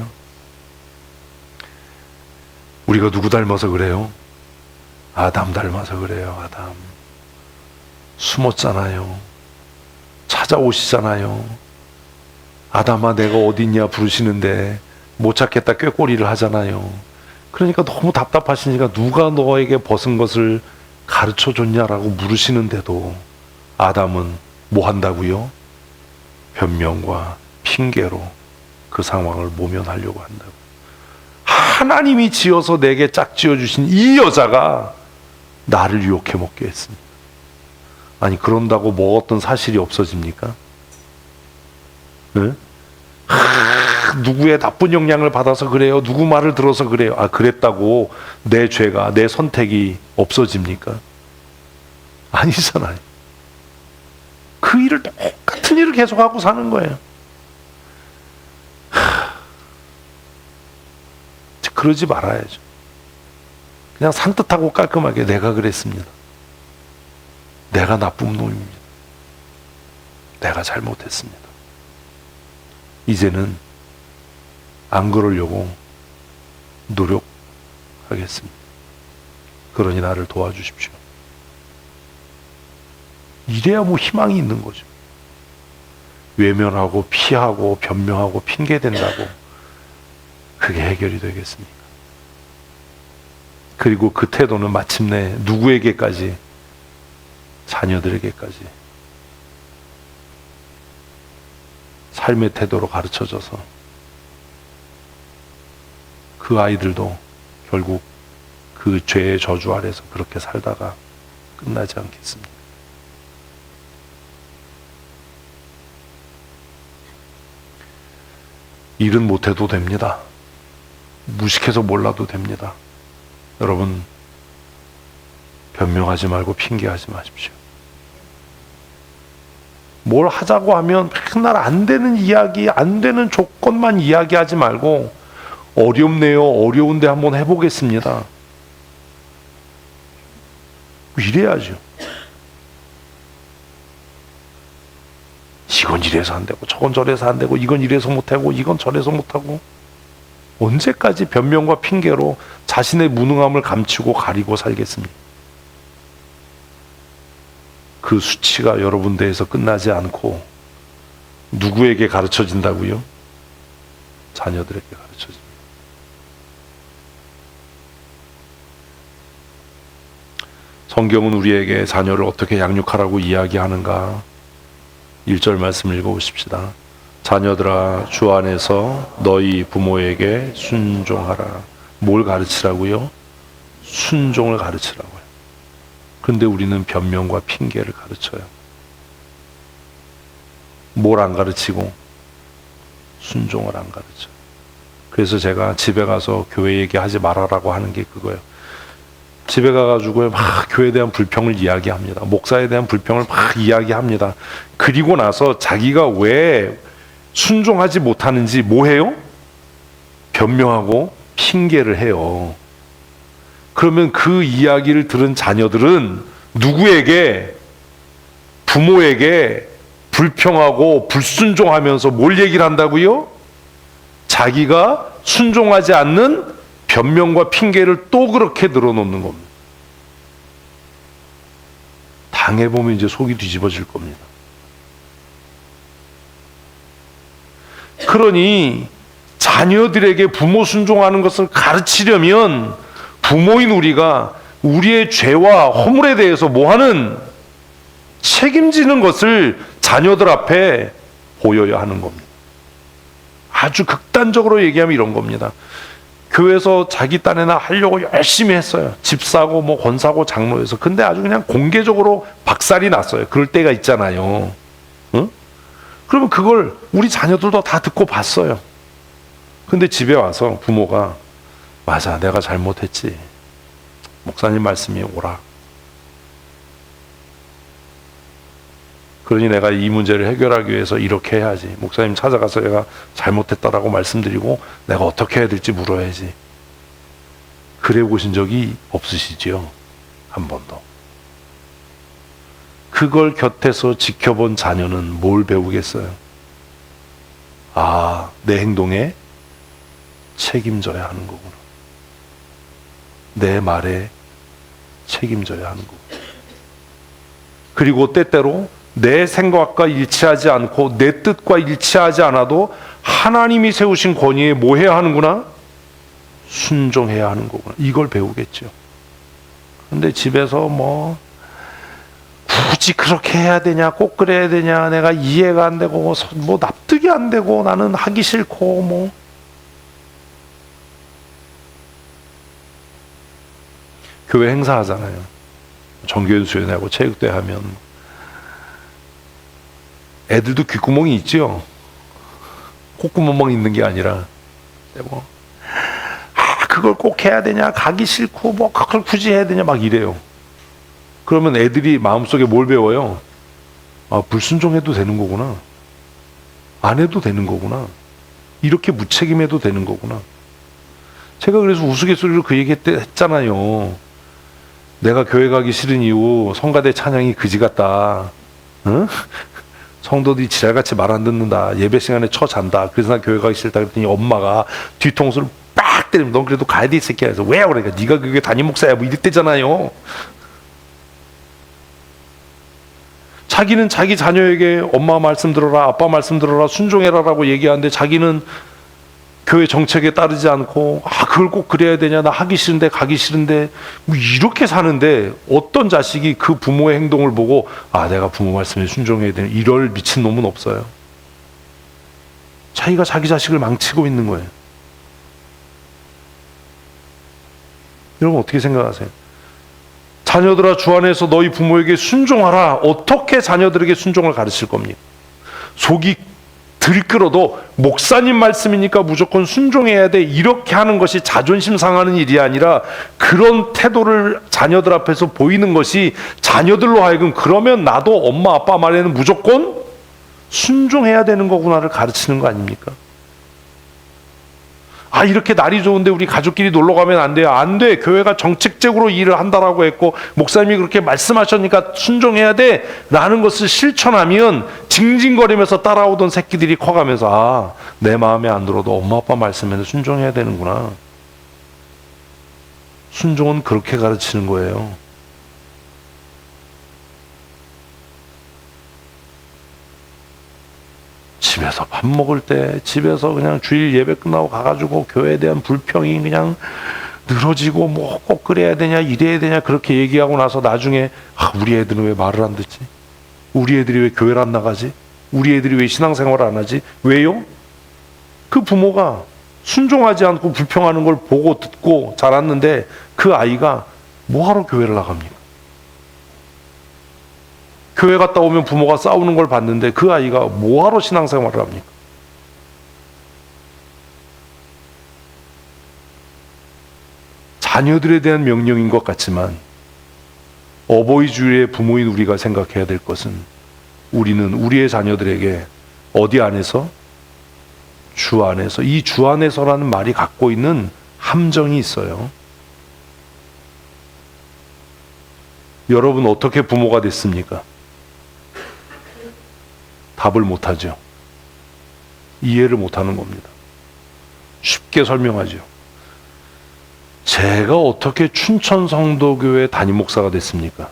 S1: 우리가 누구 닮아서 그래요? 아담 닮아서 그래요. 아담. 숨었잖아요. 찾아오시잖아요. 아담아 내가 어딨냐 부르시는데 못 찾겠다 꾀꼬리를 하잖아요. 그러니까 너무 답답하시니까 누가 너에게 벗은 것을 가르쳐 줬냐라고 물으시는데도 아담은 뭐 한다고요? 변명과 핑계로 그 상황을 모면하려고 한다고. 하나님이 지어서 내게 짝지어 주신 이 여자가 나를 유혹해 먹게 했습니다. 아니 그런다고 먹었던 사실이 없어집니까? 네? 누구의 나쁜 영향을 받아서 그래요? 누구 말을 들어서 그래요? 그랬다고 내 죄가, 내 선택이 없어집니까? 아니잖아요. 그 일을 똑같은 일을 계속하고 사는 거예요. 그러지 말아야죠. 그냥 산뜻하고 깔끔하게 내가 그랬습니다. 내가 나쁜 놈입니다. 내가 잘못했습니다. 이제는 안 그러려고 노력하겠습니다. 그러니 나를 도와주십시오. 이래야 뭐 희망이 있는 거죠. 외면하고 피하고 변명하고 핑계댄다고 그게 해결이 되겠습니까? 그리고 그 태도는 마침내 누구에게까지? 자녀들에게까지 삶의 태도로 가르쳐져서 그 아이들도 결국 그 죄의 저주 아래서 그렇게 살다가 끝나지 않겠습니까? 일은 못해도 됩니다. 무식해서 몰라도 됩니다. 여러분, 변명하지 말고 핑계하지 마십시오. 뭘 하자고 하면 맨날 안 되는 이야기, 안 되는 조건만 이야기하지 말고 어렵네요, 어려운데 한번 해보겠습니다. 이래야죠. 이건 이래서 안 되고 저건 저래서 안 되고 이건 이래서 못하고 이건 저래서 못하고 언제까지 변명과 핑계로 자신의 무능함을 감추고 가리고 살겠습니까? 그 수치가 여러분 대에서 끝나지 않고 누구에게 가르쳐진다고요? 자녀들에게 가르쳐집니다. 성경은 우리에게 자녀를 어떻게 양육하라고 이야기하는가? 1절 말씀 읽어보십시다. 자녀들아, 주 안에서 너희 부모에게 순종하라. 뭘 가르치라고요? 순종을 가르치라고요. 그런데 우리는 변명과 핑계를 가르쳐요. 뭘 안 가르치고 순종을 안 가르쳐요. 그래서 제가 집에 가서 교회 얘기하지 말아라고 하는 게 그거예요. 집에 가가지고 막 교회에 대한 불평을 이야기합니다. 목사에 대한 불평을 막 이야기합니다. 그리고 나서 자기가 왜 순종하지 못하는지 뭐 해요? 변명하고 핑계를 해요. 그러면 그 이야기를 들은 자녀들은 누구에게? 부모에게 불평하고 불순종하면서 뭘 얘기를 한다고요? 자기가 순종하지 않는 변명과 핑계를 또 그렇게 늘어놓는 겁니다. 당해보면 이제 속이 뒤집어질 겁니다. 그러니 자녀들에게 부모 순종하는 것을 가르치려면 부모인 우리가 우리의 죄와 허물에 대해서 뭐하는? 책임지는 것을 자녀들 앞에 보여야 하는 겁니다. 아주 극단적으로 얘기하면 이런 겁니다. 교회에서 자기 딴에나 하려고 열심히 했어요. 집 사고 뭐 건 사고 장로해서. 근데 아주 그냥 공개적으로 박살이 났어요. 그럴 때가 있잖아요. 응? 그러면 그걸 우리 자녀들도 다 듣고 봤어요. 근데 집에 와서 부모가 맞아, 내가 잘못했지. 목사님 말씀이 오라. 그러니 내가 이 문제를 해결하기 위해서 이렇게 해야지. 목사님 찾아가서 내가 잘못했다라고 말씀드리고 내가 어떻게 해야 될지 물어야지. 그래 보신 적이 없으시지요? 한 번도. 그걸 곁에서 지켜본 자녀는 뭘 배우겠어요? 아, 내 행동에 책임져야 하는 거구나. 내 말에 책임져야 하는 거구나. 그리고 때때로 내 생각과 일치하지 않고 내 뜻과 일치하지 않아도 하나님이 세우신 권위에 뭐 해야 하는구나? 순종해야 하는 거구나. 이걸 배우겠죠. 근데 집에서 뭐 굳이 그렇게 해야 되냐, 꼭 그래야 되냐, 내가 이해가 안 되고 뭐 납득이 안 되고 나는 하기 싫고 뭐. 교회 행사하잖아요. 정교연 수련회하고 체육대회 하면 애들도 귓구멍이 있죠. 콧구멍만 있는 게 아니라 뭐 그걸 꼭 해야 되냐, 가기 싫고 뭐 그걸 굳이 해야 되냐 막 이래요. 그러면 애들이 마음속에 뭘 배워요? 아, 불순종해도 되는 거구나. 안 해도 되는 거구나. 이렇게 무책임해도 되는 거구나. 제가 그래서 우스갯소리로 그 얘기 했잖아요. 내가 교회 가기 싫은 이유 성가대 찬양이 그지 같다. 응? 성도들이 지랄같이 말 안 듣는다. 예배 시간에 잔다. 그래서 나 교회 가기 싫다 그랬더니 엄마가 뒤통수를 빡 때리면 넌 그래도 가야 돼 이 새끼야. 그래서 왜? 그러니까 네가 그게 담임 목사야 뭐 이럴 때잖아요. 자기는 자기 자녀에게 엄마 말씀 들어라, 아빠 말씀 들어라, 순종해라라고 얘기하는데 자기는 교회 정책에 따르지 않고 그걸 꼭 그래야 되냐, 나 하기 싫은데 가기 싫은데 뭐 이렇게 사는데 어떤 자식이 그 부모의 행동을 보고 내가 부모 말씀에 순종해야 되는 이럴 미친놈은 없어요. 자기가 자기 자식을 망치고 있는 거예요. 여러분 어떻게 생각하세요? 자녀들아 주 안에서 너희 부모에게 순종하라. 어떻게 자녀들에게 순종을 가르칠 겁니까? 속이 들끓어도 목사님 말씀이니까 무조건 순종해야 돼, 이렇게 하는 것이 자존심 상하는 일이 아니라 그런 태도를 자녀들 앞에서 보이는 것이 자녀들로 하여금 그러면 나도 엄마 아빠 말에는 무조건 순종해야 되는 거구나를 가르치는 거 아닙니까? 아, 이렇게 날이 좋은데 우리 가족끼리 놀러 가면 안 돼요. 안 돼. 교회가 정책적으로 일을 한다라고 했고 목사님이 그렇게 말씀하셨으니까 순종해야 돼 라는 것을 실천하면 징징거리면서 따라오던 새끼들이 커가면서 아, 내 마음에 안 들어도 엄마 아빠 말씀에는 순종해야 되는구나. 순종은 그렇게 가르치는 거예요. 집에서 밥 먹을 때, 집에서 그냥 주일 예배 끝나고 가가지고 교회에 대한 불평이 그냥 늘어지고 뭐 꼭 그래야 되냐, 이래야 되냐 그렇게 얘기하고 나서 나중에 아, 우리 애들은 왜 말을 안 듣지? 우리 애들이 왜 교회를 안 나가지? 우리 애들이 왜 신앙생활을 안 하지? 왜요? 그 부모가 순종하지 않고 불평하는 걸 보고 듣고 자랐는데 그 아이가 뭐하러 교회를 나갑니까? 교회 갔다 오면 부모가 싸우는 걸 봤는데 그 아이가 뭐하러 신앙생활을 합니까? 자녀들에 대한 명령인 것 같지만 어버이 주일의 부모인 우리가 생각해야 될 것은 우리는 우리의 자녀들에게 어디 안에서? 주 안에서. 이 주 안에서라는 말이 갖고 있는 함정이 있어요. 여러분 어떻게 부모가 됐습니까? 답을 못하죠. 이해를 못하는 겁니다. 쉽게 설명하죠. 제가 어떻게 춘천성도교회 담임 목사가 됐습니까?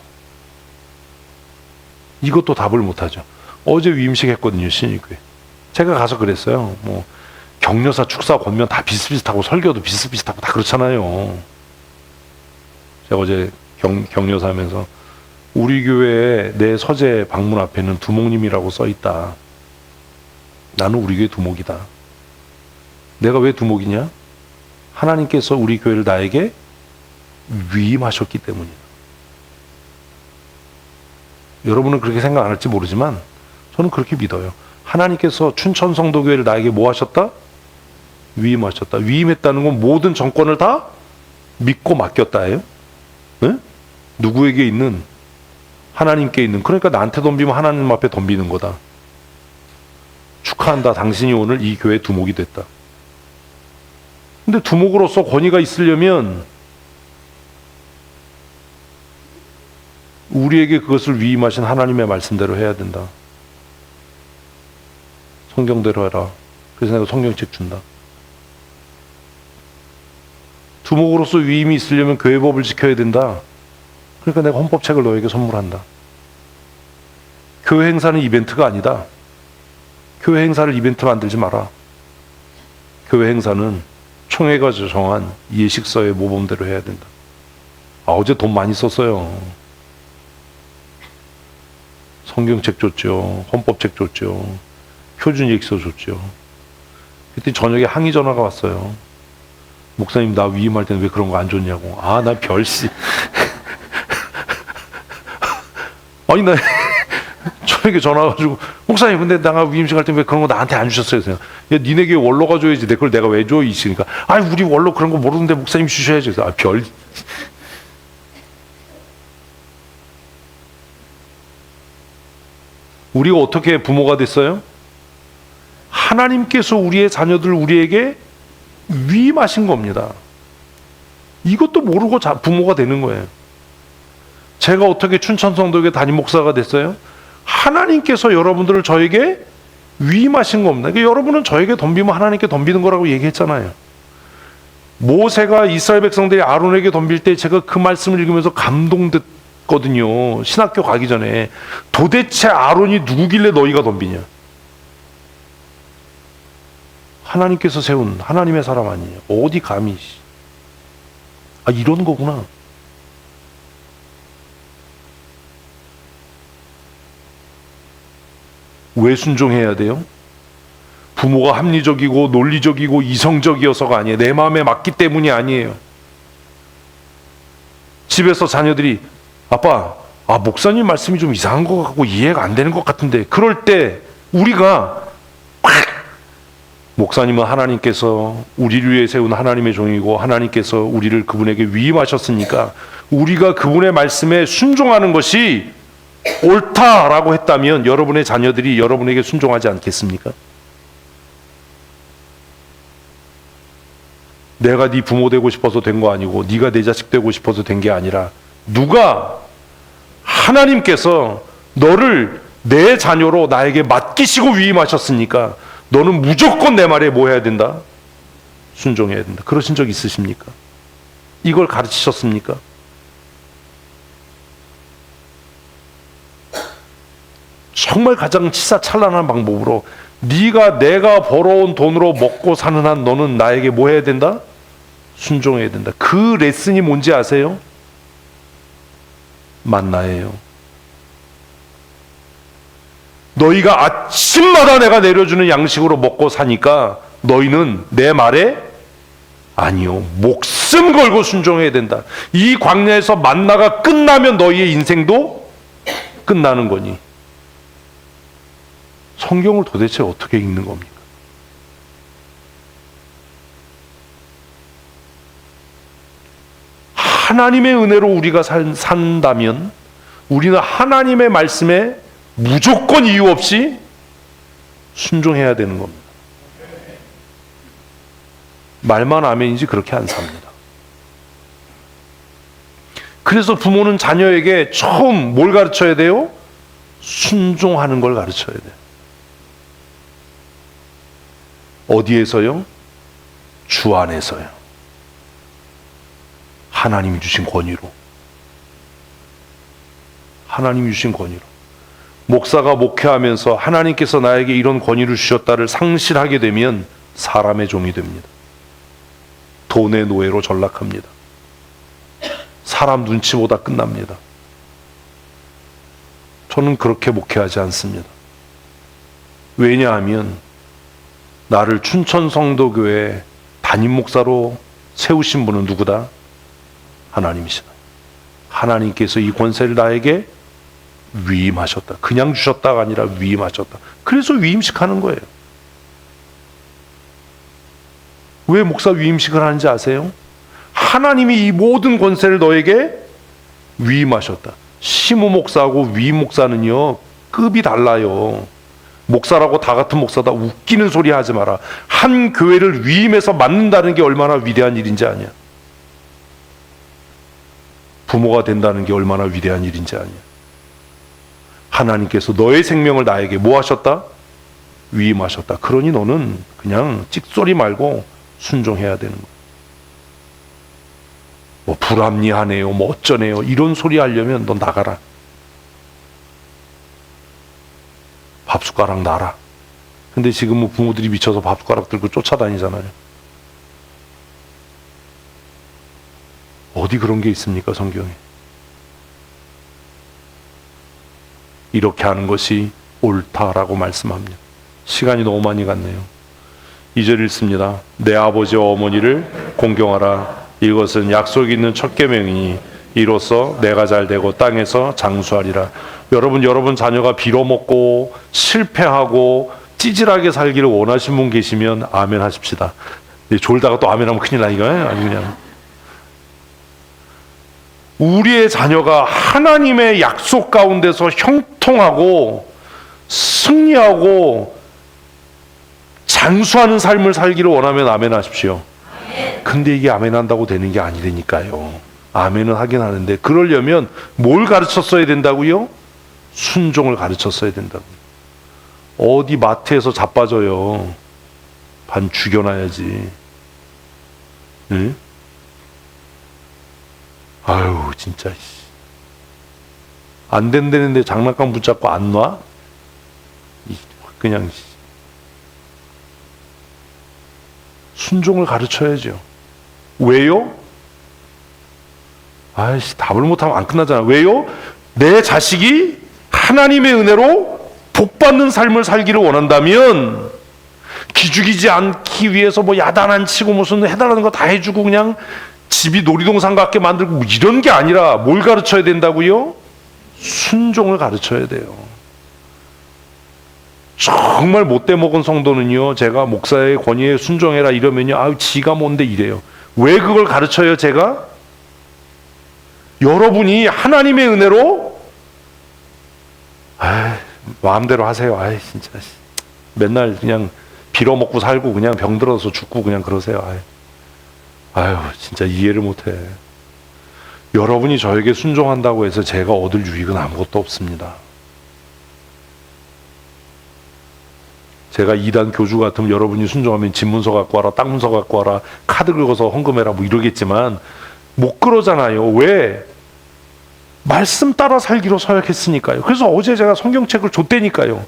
S1: 이것도 답을 못하죠. 어제 위임식 했거든요, 신입교회. 제가 가서 그랬어요. 뭐 격려사, 축사, 권면 다 비슷비슷하고 설교도 비슷비슷하고 다 그렇잖아요. 제가 어제 격려사 하면서 우리 교회에 내 서재 방문 앞에는 두목님이라고 써 있다. 나는 우리 교회 두목이다. 내가 왜 두목이냐? 하나님께서 우리 교회를 나에게 위임하셨기 때문이다. 여러분은 그렇게 생각 안 할지 모르지만 저는 그렇게 믿어요. 하나님께서 춘천성도교회를 나에게 뭐 하셨다? 위임하셨다. 위임했다는 건 모든 정권을 다 믿고 맡겼다예요. 네? 누구에게 있는? 하나님께 있는. 그러니까 나한테 덤비면 하나님 앞에 덤비는 거다. 축하한다. 당신이 오늘 이 교회 두목이 됐다. 근데 두목으로서 권위가 있으려면 우리에게 그것을 위임하신 하나님의 말씀대로 해야 된다. 성경대로 해라. 그래서 내가 성경책 준다. 두목으로서 위임이 있으려면 교회 법을 지켜야 된다. 그러니까 내가 헌법책을 너에게 선물한다. 교회 행사는 이벤트가 아니다. 교회 행사를 이벤트 만들지 마라. 교회 행사는 총회가 정한 예식서의 모범대로 해야 된다. 아, 어제 돈 많이 썼어요. 성경책 줬죠. 헌법책 줬죠. 표준예식서 줬죠. 그때 저녁에 항의 전화가 왔어요. 목사님 나 위임할 때는 왜 그런 거 안 줬냐고. 아, 나 별씨. 아니 나 저에게 전화 와가지고 목사님 근데 내가 위임식 할 때 왜 그런 거 나한테 안 주셨어요? 그래서 야 니네 교회 원로가 줘야지 내 걸 내가 왜 줘? 이시니까 아 우리 원로 그런 거 모르는데 목사님 주셔야지. 그래서 아 별. 우리가 어떻게 부모가 됐어요? 하나님께서 우리의 자녀들 우리에게 위임하신 겁니다. 이것도 모르고 부모가 되는 거예요. 제가 어떻게 춘천성도교회 담임 목사가 됐어요? 하나님께서 여러분들을 저에게 위임하신 겁니다. 그러니까 여러분은 저에게 덤비면 하나님께 덤비는 거라고 얘기했잖아요. 모세가 이스라엘 백성들이 아론에게 덤빌 때 제가 그 말씀을 읽으면서 감동됐거든요. 신학교 가기 전에. 도대체 아론이 누구길래 너희가 덤비냐? 하나님께서 세운 하나님의 사람 아니냐? 어디 감히. 아, 이런 거구나. 왜 순종해야 돼요? 부모가 합리적이고 논리적이고 이성적이어서가 아니에요. 내 마음에 맞기 때문이 아니에요. 집에서 자녀들이 아빠, 목사님 말씀이 좀 이상한 것 같고 이해가 안 되는 것 같은데, 그럴 때 우리가 목사님은 하나님께서 우리를 위해 세운 하나님의 종이고 하나님께서 우리를 그분에게 위임하셨으니까 우리가 그분의 말씀에 순종하는 것이 옳다라고 했다면 여러분의 자녀들이 여러분에게 순종하지 않겠습니까? 내가 네 부모 되고 싶어서 된 거 아니고 네가 내 자식 되고 싶어서 된 게 아니라 하나님께서 너를 내 자녀로 나에게 맡기시고 위임하셨으니까 너는 무조건 내 말에 뭐 해야 된다? 순종해야 된다. 그러신 적 있으십니까? 이걸 가르치셨습니까? 정말 가장 치사찬란한 방법으로 내가 벌어온 돈으로 먹고 사는 한 너는 나에게 뭐 해야 된다? 순종해야 된다. 그 레슨이 뭔지 아세요? 만나예요. 너희가 아침마다 내가 내려주는 양식으로 먹고 사니까 너희는 내 말에 아니요, 목숨 걸고 순종해야 된다. 이 광야에서 만나가 끝나면 너희의 인생도 끝나는 거니. 성경을 도대체 어떻게 읽는 겁니까? 하나님의 은혜로 우리가 산다면 우리는 하나님의 말씀에 무조건 이유 없이 순종해야 되는 겁니다. 말만 아멘이지 그렇게 안 삽니다. 그래서 부모는 자녀에게 처음 뭘 가르쳐야 돼요? 순종하는 걸 가르쳐야 돼요. 어디에서요? 주 안에서요. 하나님이 주신 권위로. 하나님이 주신 권위로. 목사가 목회하면서 하나님께서 나에게 이런 권위를 주셨다를 상실하게 되면 사람의 종이 됩니다. 돈의 노예로 전락합니다. 사람 눈치보다 끝납니다. 저는 그렇게 목회하지 않습니다. 왜냐하면 나를 춘천성도교회 담임 목사로 세우신 분은 누구다? 하나님이시다. 하나님께서 이 권세를 나에게 위임하셨다. 그냥 주셨다가 아니라 위임하셨다. 그래서 위임식 하는 거예요. 왜 목사 위임식을 하는지 아세요? 하나님이 이 모든 권세를 너에게 위임하셨다. 시무 목사하고 위임 목사는요, 급이 달라요. 목사라고 다 같은 목사다 웃기는 소리 하지 마라. 한 교회를 위임해서 맡는다는 게 얼마나 위대한 일인지 아냐. 부모가 된다는 게 얼마나 위대한 일인지 아냐. 하나님께서 너의 생명을 나에게 뭐 하셨다? 위임하셨다. 그러니 너는 그냥 찍소리 말고 순종해야 되는 거야. 뭐 불합리하네요, 뭐 어쩌네요, 이런 소리 하려면 너 나가라. 밥숟가락 놔라. 근데 지금은 부모들이 미쳐서 밥숟가락 들고 쫓아다니잖아요. 어디 그런 게 있습니까, 성경에? 이렇게 하는 것이 옳다라고 말씀합니다. 시간이 너무 많이 갔네요. 2절 읽습니다. 내 아버지와 어머니를 공경하라. 이것은 약속 있는 첫 계명이니 이로써 내가 잘 되고 땅에서 장수하리라. 여러분 자녀가 빌어먹고 실패하고 찌질하게 살기를 원하시는 분 계시면 아멘 하십시다. 졸다가 또 아멘 하면 큰일 나니까. 아니 그냥 우리의 자녀가 하나님의 약속 가운데서 형통하고 승리하고 장수하는 삶을 살기를 원하면 아멘 하십시오. 근데 이게 아멘 한다고 되는 게 아니라니까요. 아멘은 하긴 하는데 그러려면 뭘 가르쳤어야 된다고요? 순종을 가르쳤어야 된다고. 어디 마트에서 자빠져요. 반 죽여놔야지. 응? 아유 진짜 안 된다는데 장난감 붙잡고 안 놔? 그냥 순종을 가르쳐야죠. 왜요? 아이씨 답을 못하면 안 끝나잖아. 왜요? 내 자식이 하나님의 은혜로 복받는 삶을 살기를 원한다면 기죽이지 않기 위해서 뭐 야단안 치고 무슨 해달라는 거 다 해주고 그냥 집이 놀이동산 같게 만들고 뭐 이런 게 아니라 뭘 가르쳐야 된다고요? 순종을 가르쳐야 돼요. 정말 못돼 먹은 성도는요, 제가 목사의 권위에 순종해라 이러면요, 아유 지가 뭔데 이래요. 왜 그걸 가르쳐요? 제가 여러분이 하나님의 은혜로 마음대로 하세요. 진짜 맨날 그냥 빌어먹고 살고 그냥 병들어서 죽고 그냥 그러세요. 진짜 이해를 못해. 여러분이 저에게 순종한다고 해서 제가 얻을 유익은 아무것도 없습니다. 제가 이단 교주 같으면 여러분이 순종하면 집문서 갖고 와라, 땅 문서 갖고 와라, 카드 긁어서 헌금해라 뭐 이러겠지만 못 그러잖아요. 왜? 말씀 따라 살기로 서약했으니까요. 그래서 어제 제가 성경책을 줬다니까요.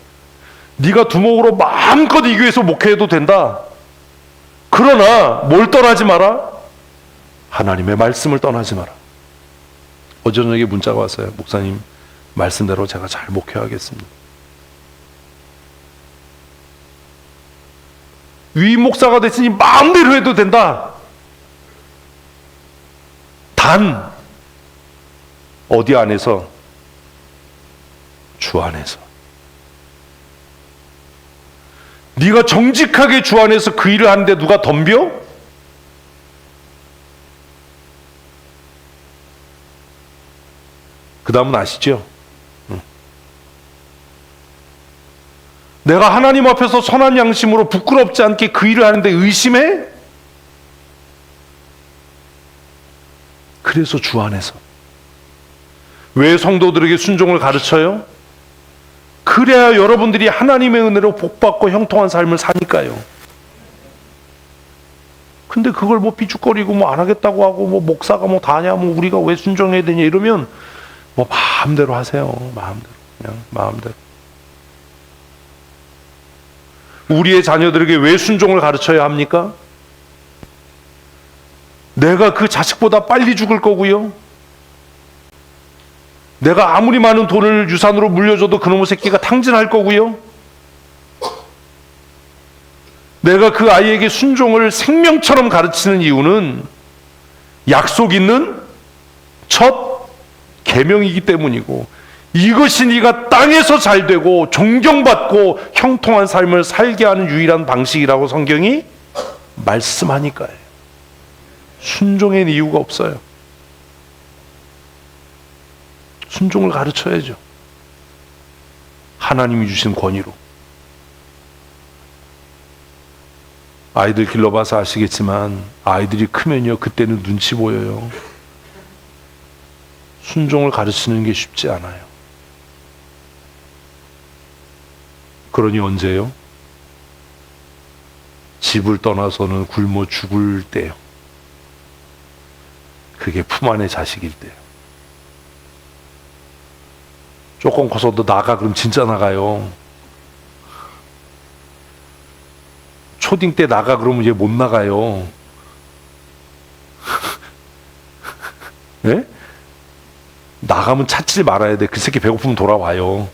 S1: 네가 두목으로 마음껏 이 교회에서 목회해도 된다. 그러나 뭘 떠나지 마라? 하나님의 말씀을 떠나지 마라. 어제 저녁에 문자가 왔어요. 목사님 말씀대로 제가 잘 목회하겠습니다. 위 목사가 됐으니 마음대로 해도 된다. 단 어디 안에서? 주 안에서. 네가 정직하게 주 안에서 그 일을 하는데 누가 덤벼? 그 다음은 아시죠? 내가 하나님 앞에서 선한 양심으로 부끄럽지 않게 그 일을 하는데 의심해? 그래서 주 안에서. 왜 성도들에게 순종을 가르쳐요? 그래야 여러분들이 하나님의 은혜로 복받고 형통한 삶을 사니까요. 근데 그걸 뭐 삐죽거리고 뭐 안 하겠다고 하고 뭐 목사가 뭐 다냐 뭐 우리가 왜 순종해야 되냐 이러면 뭐 마음대로 하세요. 마음대로. 그냥 마음대로. 우리의 자녀들에게 왜 순종을 가르쳐야 합니까? 내가 그 자식보다 빨리 죽을 거고요. 내가 아무리 많은 돈을 유산으로 물려줘도 그놈의 새끼가 탕진할 거고요. 내가 그 아이에게 순종을 생명처럼 가르치는 이유는 약속 있는 첫 계명이기 때문이고, 이것이 네가 땅에서 잘 되고 존경받고 형통한 삶을 살게 하는 유일한 방식이라고 성경이 말씀하니까요. 순종의 이유가 없어요. 순종을 가르쳐야죠. 하나님이 주신 권위로. 아이들 길러봐서 아시겠지만 아이들이 크면요, 그때는 눈치 보여요. 순종을 가르치는 게 쉽지 않아요. 그러니 언제요? 집을 떠나서는 굶어 죽을 때요. 그게 품 안의 자식일 때요. 조금 커서도 나가 그럼 진짜 나가요. 초딩 때 나가 그러면 이제 못 나가요. 네? 나가면 찾지 말아야 돼. 그 새끼 배고프면 돌아와요.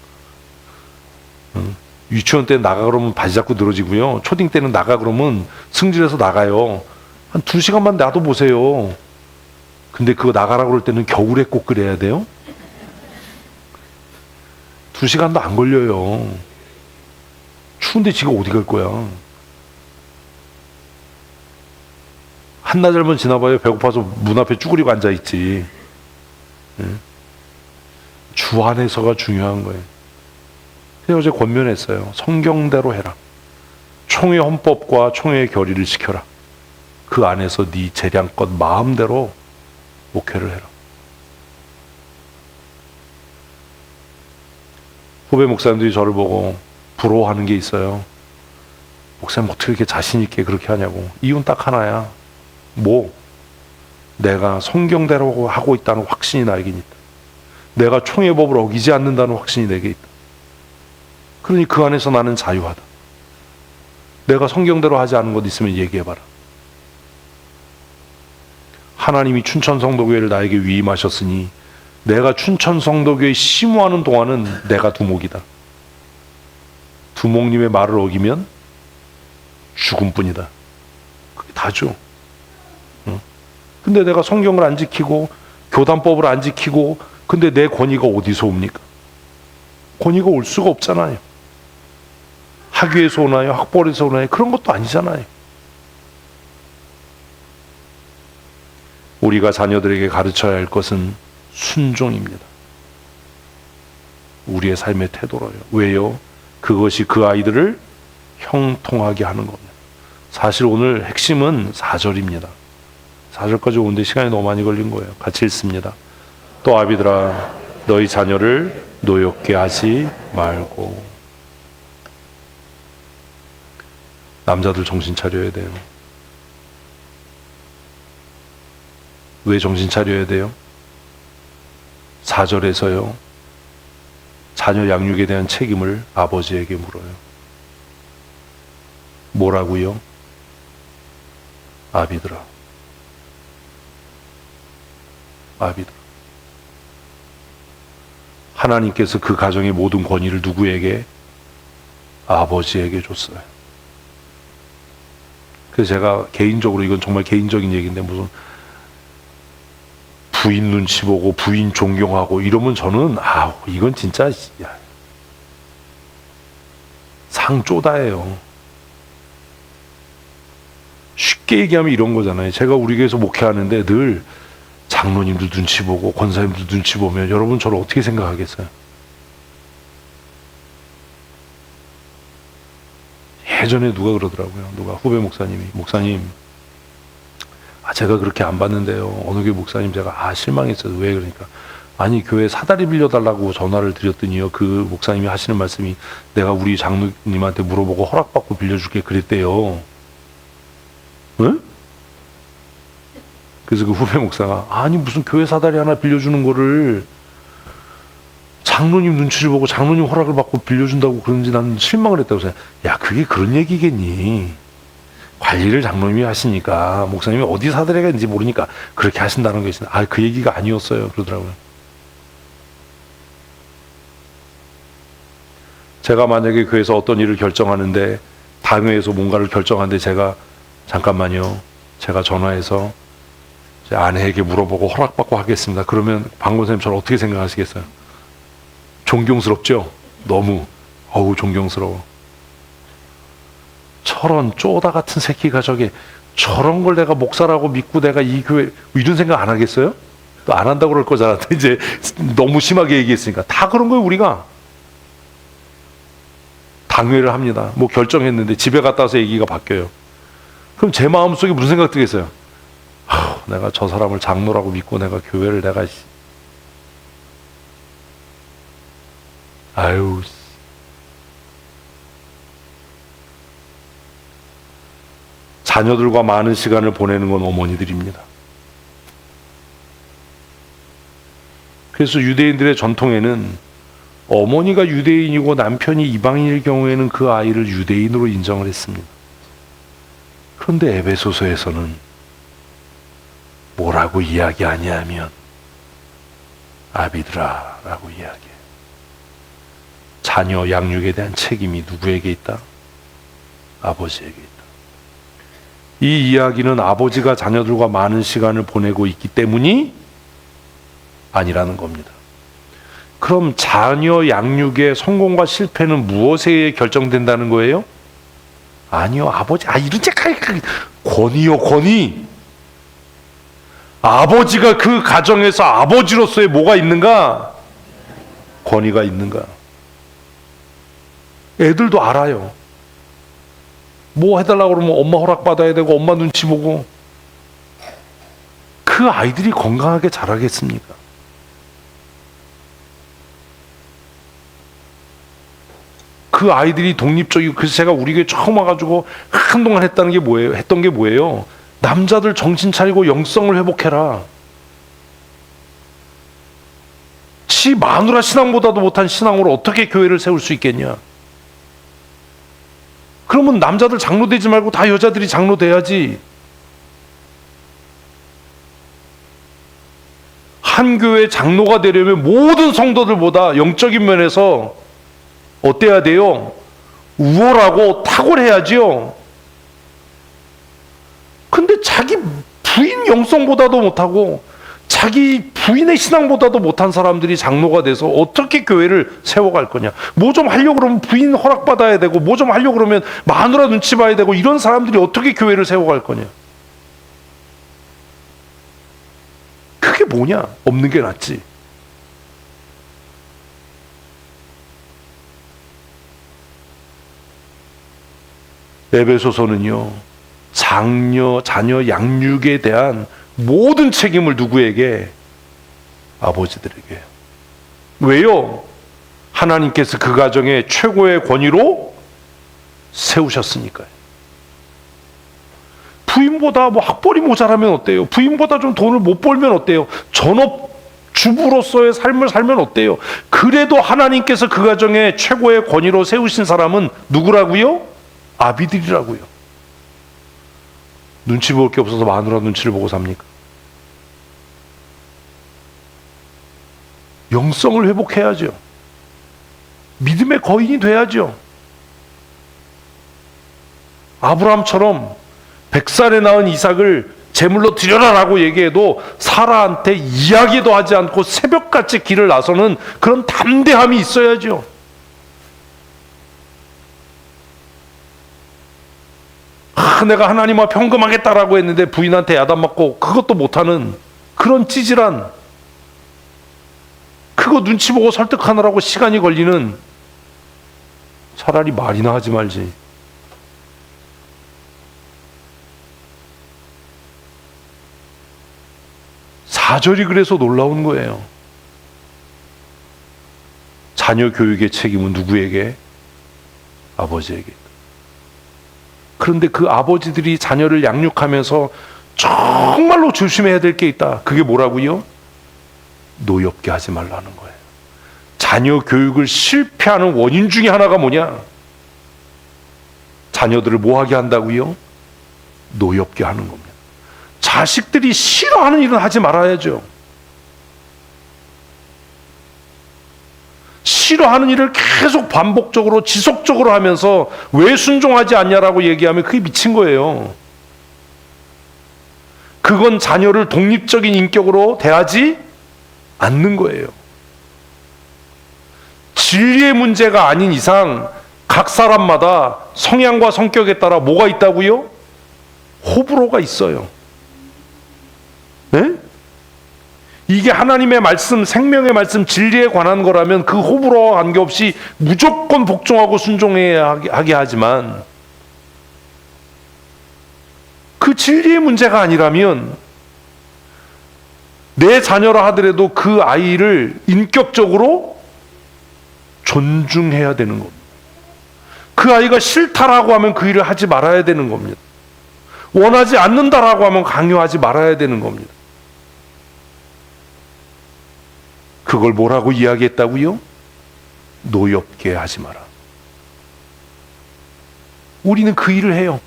S1: 유치원 때 나가 그러면 바지 잡고 늘어지고요. 초딩 때는 나가 그러면 승질해서 나가요. 한 2시간만 놔둬보세요. 근데 그거 나가라고 그럴 때는 겨울에 꼭 그래야 돼요? 2시간도 안 걸려요. 추운데 지가 어디 갈 거야. 한나절만 지나봐요. 배고파서 문 앞에 쭈그리고 앉아있지. 주 안에서가 중요한 거예요. 그래서 어제 권면했어요. 성경대로 해라. 총회 헌법과 총회의 결의를 지켜라. 그 안에서 네 재량껏 마음대로 목회를 해라. 후배 목사님들이 저를 보고 부러워하는 게 있어요. 목사님 어떻게 이렇게 자신 있게 그렇게 하냐고. 이유는 딱 하나야. 뭐? 내가 성경대로 하고 있다는 확신이 나에겐 있다. 내가 총회법을 어기지 않는다는 확신이 내게 있다. 그러니 그 안에서 나는 자유하다. 내가 성경대로 하지 않은 것 있으면 얘기해봐라. 하나님이 춘천성도교회를 나에게 위임하셨으니 내가 춘천성도교회 심호하는 동안은 내가 두목이다. 두목님의 말을 어기면 죽음뿐이다. 그게 다죠. 근데 내가 성경을 안 지키고 교단법을 안 지키고 근데 내 권위가 어디서 옵니까? 권위가 올 수가 없잖아요. 학교에서 오나요? 학벌에서 오나요? 그런 것도 아니잖아요. 우리가 자녀들에게 가르쳐야 할 것은 순종입니다. 우리의 삶의 태도로요. 왜요? 그것이 그 아이들을 형통하게 하는 겁니다. 사실 오늘 핵심은 4절입니다. 4절까지 오는데 시간이 너무 많이 걸린 거예요. 같이 읽습니다. 또 아비들아 너희 자녀를 노엽게 하지 말고. 남자들 정신 차려야 돼요. 왜 정신 차려야 돼요? 4절에서요. 자녀 양육에 대한 책임을 아버지에게 물어요. 뭐라고요? 아비들아. 아비들아. 하나님께서 그 가정의 모든 권위를 누구에게? 아버지에게 줬어요. 그래서 제가 개인적으로, 이건 정말 개인적인 얘기인데, 무슨 부인 눈치 보고 부인 존경하고 이러면 저는 이건 진짜 상쪼다예요. 쉽게 얘기하면 이런 거잖아요. 제가 우리 교회에서 목회하는데 늘 장로님들 눈치 보고 권사님들 눈치 보면 여러분 저를 어떻게 생각하겠어요? 예전에 누가 그러더라고요. 누가 후배 목사님이, 목사님 제가 그렇게 안 봤는데요. 어느 교회 목사님 제가 실망했어요. 왜 그러니까 아니 교회 사다리 빌려달라고 전화를 드렸더니요. 그 목사님이 하시는 말씀이 내가 우리 장로님한테 물어보고 허락받고 빌려줄게 그랬대요. 응? 그래서 그 후배 목사가 아니 무슨 교회 사다리 하나 빌려주는 거를 장로님 눈치를 보고 장로님 허락을 받고 빌려준다고 그러는지 나는 실망을 했다고 생각해. 야 그게 그런 얘기겠니? 관리를 장로님이 하시니까 목사님이 어디 사다리가 있는지 모르니까 그렇게 하신다는 것이 그 얘기가 아니었어요 그러더라고요. 제가 만약에 교회에서 어떤 일을 결정하는데 당회에서 뭔가를 결정하는데 제가 잠깐만요. 제가 전화해서 제 아내에게 물어보고 허락받고 하겠습니다. 그러면 방권사님 저를 어떻게 생각하시겠어요? 존경스럽죠? 너무 존경스러워. 저런 쪼다 같은 새끼가 저런 걸 내가 목사라고 믿고 내가 이 교회 이런 생각 안 하겠어요? 또 안 한다고 그럴 거잖아. 이제 너무 심하게 얘기했으니까 다 그런 거예요. 우리가 당회를 합니다. 뭐 결정했는데 집에 갔다 와서 얘기가 바뀌어요. 그럼 제 마음속에 무슨 생각 들겠어요? 내가 저 사람을 장로라고 믿고 내가 교회를 내가 자녀들과 많은 시간을 보내는 건 어머니들입니다. 그래서 유대인들의 전통에는 어머니가 유대인이고 남편이 이방인일 경우에는 그 아이를 유대인으로 인정을 했습니다. 그런데 에베소서에서는 뭐라고 이야기하냐면 아비들아 라고 이야기해요. 자녀 양육에 대한 책임이 누구에게 있다? 아버지에게 있다. 이 이야기는 아버지가 자녀들과 많은 시간을 보내고 있기 때문이 아니라는 겁니다. 그럼 자녀 양육의 성공과 실패는 무엇에 결정된다는 거예요? 아니요, 아버지. 이런 권위요, 권위. 아버지가 그 가정에서 아버지로서의 뭐가 있는가? 권위가 있는가? 애들도 알아요. 뭐 해달라고 그러면 엄마 허락받아야 되고 엄마 눈치 보고. 그 아이들이 건강하게 자라겠습니까? 그 아이들이 독립적이고. 그래서 제가 우리 교회 처음 와가지고 한동안 했던 게 뭐예요? 남자들 정신 차리고 영성을 회복해라. 지 마누라 신앙보다도 못한 신앙으로 어떻게 교회를 세울 수 있겠냐? 그러면 남자들 장로 되지 말고 다 여자들이 장로 돼야지. 한 교회 장로가 되려면 모든 성도들보다 영적인 면에서 어때야 돼요? 우월하고 탁월해야지요. 근데 자기 부인 영성보다도 못하고 자기 부인의 신앙보다도 못한 사람들이 장로가 돼서 어떻게 교회를 세워갈 거냐. 뭐 좀 하려고 그러면 부인 허락받아야 되고 뭐 좀 하려고 그러면 마누라 눈치 봐야 되고 이런 사람들이 어떻게 교회를 세워갈 거냐. 그게 뭐냐. 없는 게 낫지. 에베소서는요, 자녀 양육에 대한 모든 책임을 누구에게? 아버지들에게. 왜요? 하나님께서 그 가정에 최고의 권위로 세우셨으니까요. 부인보다 뭐 학벌이 모자라면 어때요? 부인보다 좀 돈을 못 벌면 어때요? 전업 주부로서의 삶을 살면 어때요? 그래도 하나님께서 그 가정에 최고의 권위로 세우신 사람은 누구라고요? 아비들이라고요. 눈치 볼 게 없어서 마누라 눈치를 보고 삽니까? 영성을 회복해야죠. 믿음의 거인이 돼야죠. 아브라함처럼 100살에 낳은 이삭을 제물로 드려라라고 얘기해도 사라한테 이야기도 하지 않고 새벽같이 길을 나서는 그런 담대함이 있어야죠. 내가 하나님 앞에 헌금하겠다라고 했는데 부인한테 야단맞고 그것도 못하는 그런 찌질한, 그거 눈치 보고 설득하느라고 시간이 걸리는, 차라리 말이나 하지 말지. 사절이 그래서 놀라운 거예요. 자녀 교육의 책임은 누구에게? 아버지에게. 그런데 그 아버지들이 자녀를 양육하면서 정말로 조심해야 될 게 있다. 그게 뭐라고요? 노엽게 하지 말라는 거예요. 자녀 교육을 실패하는 원인 중에 하나가 뭐냐? 자녀들을 뭐하게 한다고요? 노엽게 하는 겁니다. 자식들이 싫어하는 일은 하지 말아야죠. 싫어하는 일을 계속 반복적으로 지속적으로 하면서 왜 순종하지 않냐라고 얘기하면 그게 미친 거예요. 그건 자녀를 독립적인 인격으로 대하지 않는 거예요. 진리의 문제가 아닌 이상 각 사람마다 성향과 성격에 따라 뭐가 있다고요? 호불호가 있어요. 네? 이게 하나님의 말씀, 생명의 말씀, 진리에 관한 거라면 그 호불호와 관계없이 무조건 복종하고 순종해야 하게 하지만, 그 진리의 문제가 아니라면 내 자녀라 하더라도 그 아이를 인격적으로 존중해야 되는 겁니다. 그 아이가 싫다라고 하면 그 일을 하지 말아야 되는 겁니다. 원하지 않는다라고 하면 강요하지 말아야 되는 겁니다. 그걸 뭐라고 이야기했다고요? 노엽게 하지 마라. 우리는 그 일을 해요.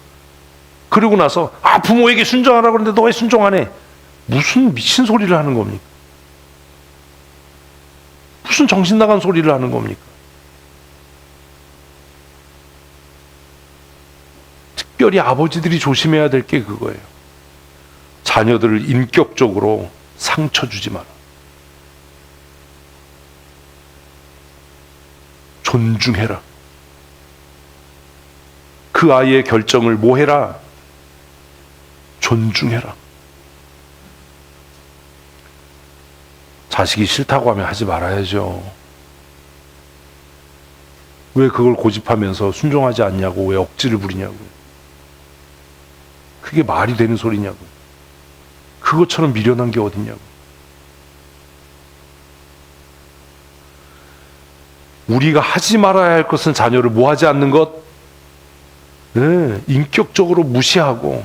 S1: 그러고 나서 부모에게 순종하라고 그러는데 너 왜 순종 안 해? 무슨 미친 소리를 하는 겁니까? 무슨 정신 나간 소리를 하는 겁니까? 특별히 아버지들이 조심해야 될 게 그거예요. 자녀들을 인격적으로 상처 주지 마라. 존중해라. 그 아이의 결정을 뭐 해라? 존중해라. 자식이 싫다고 하면 하지 말아야죠. 왜 그걸 고집하면서 순종하지 않냐고, 왜 억지를 부리냐고. 그게 말이 되는 소리냐고. 그것처럼 미련한 게 어딨냐고. 우리가 하지 말아야 할 것은 자녀를 뭐 하지 않는 것? 네, 인격적으로 무시하고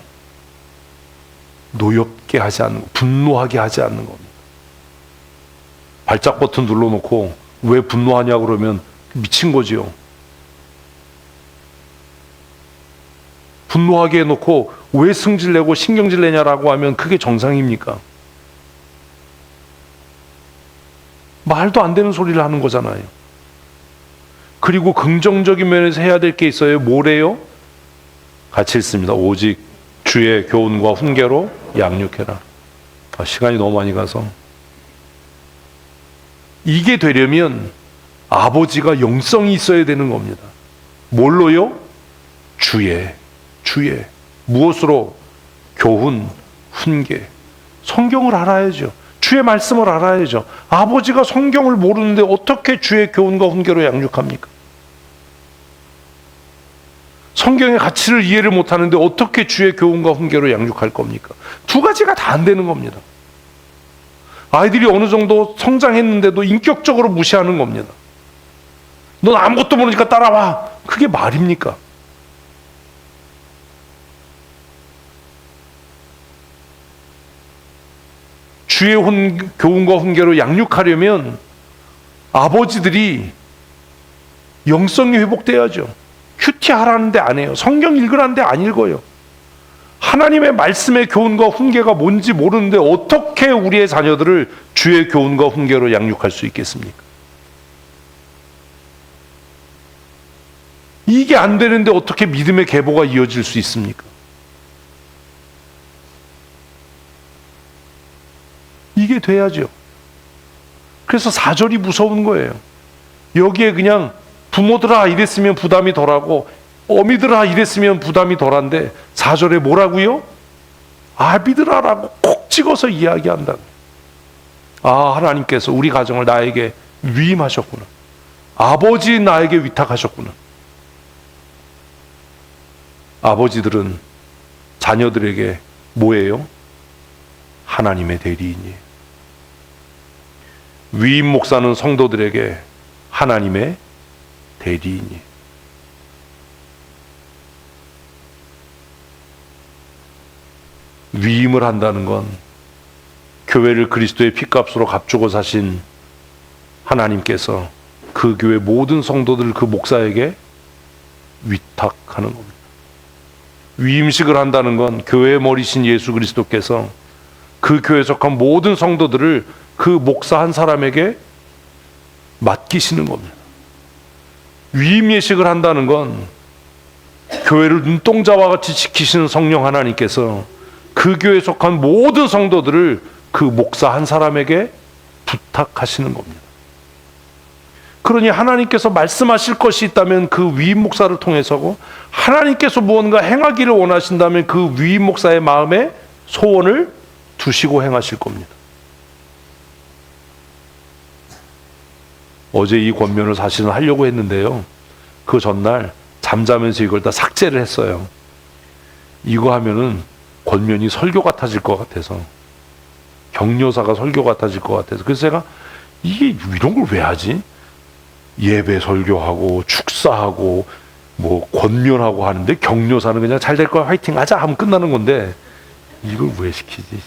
S1: 노엽게 하지 않는 것, 분노하게 하지 않는 겁니다. 발작 버튼 눌러놓고 왜 분노하냐고 그러면 미친 거지요. 분노하게 해놓고 왜 승질내고 신경질 내냐라고 하면 그게 정상입니까? 말도 안 되는 소리를 하는 거잖아요. 그리고 긍정적인 면에서 해야 될 게 있어요. 뭐래요? 같이 읽습니다. 오직 주의 교훈과 훈계로 양육해라. 시간이 너무 많이 가서. 이게 되려면 아버지가 영성이 있어야 되는 겁니다. 뭘로요? 주의. 무엇으로? 교훈, 훈계. 성경을 알아야죠. 주의 말씀을 알아야죠. 아버지가 성경을 모르는데 어떻게 주의 교훈과 훈계로 양육합니까? 성경의 가치를 이해를 못하는데 어떻게 주의 교훈과 훈계로 양육할 겁니까? 두 가지가 다 안 되는 겁니다. 아이들이 어느 정도 성장했는데도 인격적으로 무시하는 겁니다. 넌 아무것도 모르니까 따라와. 그게 말입니까? 주의 교훈과 훈계로 양육하려면 아버지들이 영성이 회복돼야죠. 큐티하라는데 안 해요. 성경 읽으라는데 안 읽어요. 하나님의 말씀의 교훈과 훈계가 뭔지 모르는데 어떻게 우리의 자녀들을 주의 교훈과 훈계로 양육할 수 있겠습니까? 이게 안 되는데 어떻게 믿음의 계보가 이어질 수 있습니까? 이게 돼야죠. 그래서 4절이 무서운 거예요. 여기에 그냥 부모들아 이랬으면 부담이 덜하고 어미들아 이랬으면 부담이 덜한데 4절에 뭐라고요? 아비들아라고 콕 찍어서 이야기한다. 하나님께서 우리 가정을 나에게 위임하셨구나. 아버지 나에게 위탁하셨구나. 아버지들은 자녀들에게 뭐예요? 하나님의 대리인이에요. 위임 목사는 성도들에게 하나님의 대리인이에요. 위임을 한다는 건 교회를 그리스도의 피값으로 값주고 사신 하나님께서 그 교회 모든 성도들을 그 목사에게 위탁하는 겁니다. 위임식을 한다는 건 교회의 머리신 예수 그리스도께서 그 교회에 속한 모든 성도들을 그 목사 한 사람에게 맡기시는 겁니다. 위임 예식을 한다는 건 교회를 눈동자와 같이 지키시는 성령 하나님께서 그 교회에 속한 모든 성도들을 그 목사 한 사람에게 부탁하시는 겁니다. 그러니 하나님께서 말씀하실 것이 있다면 그 위임 목사를 통해서고, 하나님께서 무언가 행하기를 원하신다면 그 위임 목사의 마음에 소원을 두시고 행하실 겁니다. 어제 이 권면을 사실은 하려고 했는데요, 그 전날 잠자면서 이걸 다 삭제를 했어요. 이거 하면은 권면이 설교 같아질 것 같아서, 격려사가 설교 같아질 것 같아서. 그래서 제가 이게 이런 걸 왜 하지? 예배 설교하고 축사하고 뭐 권면하고 하는데 격려사는 그냥 잘 될 거야 화이팅 하자 하면 끝나는 건데 이걸 왜 시키지?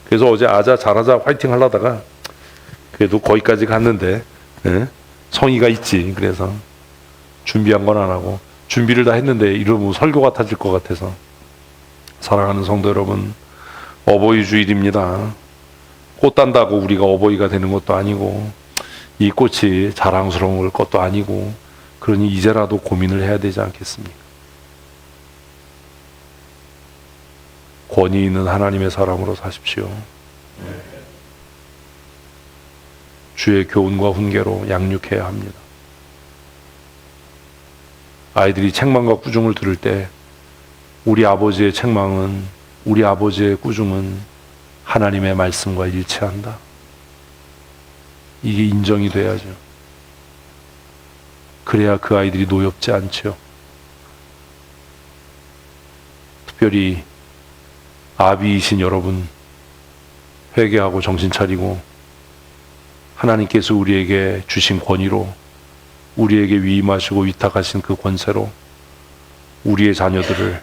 S1: 그래서 어제 아자 잘하자 화이팅 하려다가 그래도 거기까지 갔는데, 성의가 있지. 그래서 준비한 건 안 하고 준비를 다 했는데 이러면 설교 같아질 것 같아서. 사랑하는 성도 여러분, 어버이 주일입니다. 꽃 단다고 우리가 어버이가 되는 것도 아니고, 이 꽃이 자랑스러운 것도 아니고, 그러니 이제라도 고민을 해야 되지 않겠습니까? 권위 있는 하나님의 사람으로 사십시오. 주의 교훈과 훈계로 양육해야 합니다. 아이들이 책망과 꾸중을 들을 때 우리 아버지의 책망은, 우리 아버지의 꾸중은 하나님의 말씀과 일치한다. 이게 인정이 돼야죠. 그래야 그 아이들이 노엽지 않죠. 특별히 아비이신 여러분, 회개하고 정신 차리고 하나님께서 우리에게 주신 권위로, 우리에게 위임하시고 위탁하신 그 권세로 우리의 자녀들을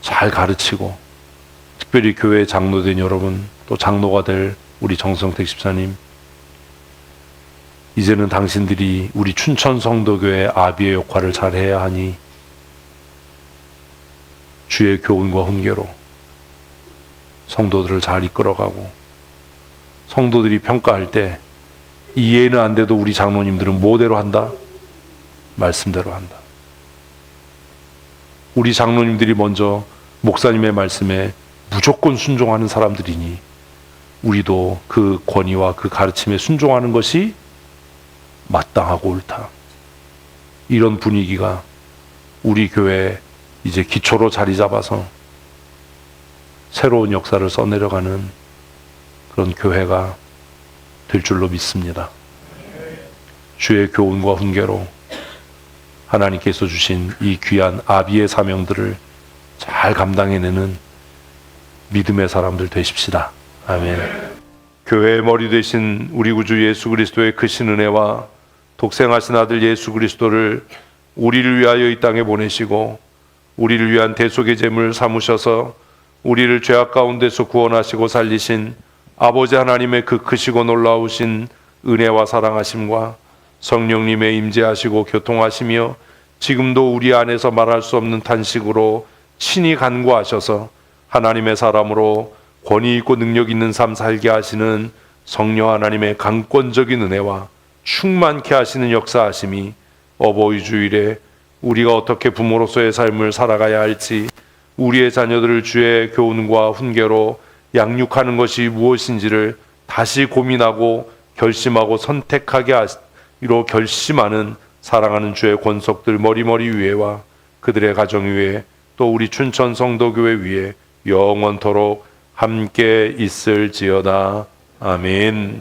S1: 잘 가르치고, 특별히 교회 장로된 여러분, 또 장로가 될 우리 정성택 집사님, 이제는 당신들이 우리 춘천 성도교회 아비의 역할을 잘 해야 하니 주의 교훈과 훈계로 성도들을 잘 이끌어가고, 성도들이 평가할 때 이해는 안 돼도 우리 장로님들은 뭐대로 한다? 말씀대로 한다. 우리 장로님들이 먼저 목사님의 말씀에 무조건 순종하는 사람들이니 우리도 그 권위와 그 가르침에 순종하는 것이 마땅하고 옳다. 이런 분위기가 우리 교회에 이제 기초로 자리 잡아서 새로운 역사를 써내려가는 그런 교회가 될 줄로 믿습니다. 주의 교훈과 훈계로 하나님께서 주신 이 귀한 아비의 사명들을 잘 감당해내는 믿음의 사람들 되십시다. 아멘. 교회의 머리 되신 우리 구주 예수 그리스도의 크신 은혜와 독생하신 아들 예수 그리스도를 우리를 위하여 이 땅에 보내시고 우리를 위한 대속의 제물 삼으셔서 우리를 죄악 가운데서 구원하시고 살리신 아버지 하나님의 그 크시고 놀라우신 은혜와 사랑하심과 성령님의 임재하시고 교통하시며 지금도 우리 안에서 말할 수 없는 탄식으로 친히 간구하셔서 하나님의 사람으로 권위 있고 능력 있는 삶 살게 하시는 성령 하나님의 강권적인 은혜와 충만케 하시는 역사하심이 어버이 주일에 우리가 어떻게 부모로서의 삶을 살아가야 할지, 우리의 자녀들을 주의 교훈과 훈계로 양육하는 것이 무엇인지를 다시 고민하고 결심하고 선택하게 하기로 결심하는 사랑하는 주의 권속들 머리머리 위에와 그들의 가정 위에 또 우리 춘천 성도교회 위에 영원토록 함께 있을지어다. 아멘.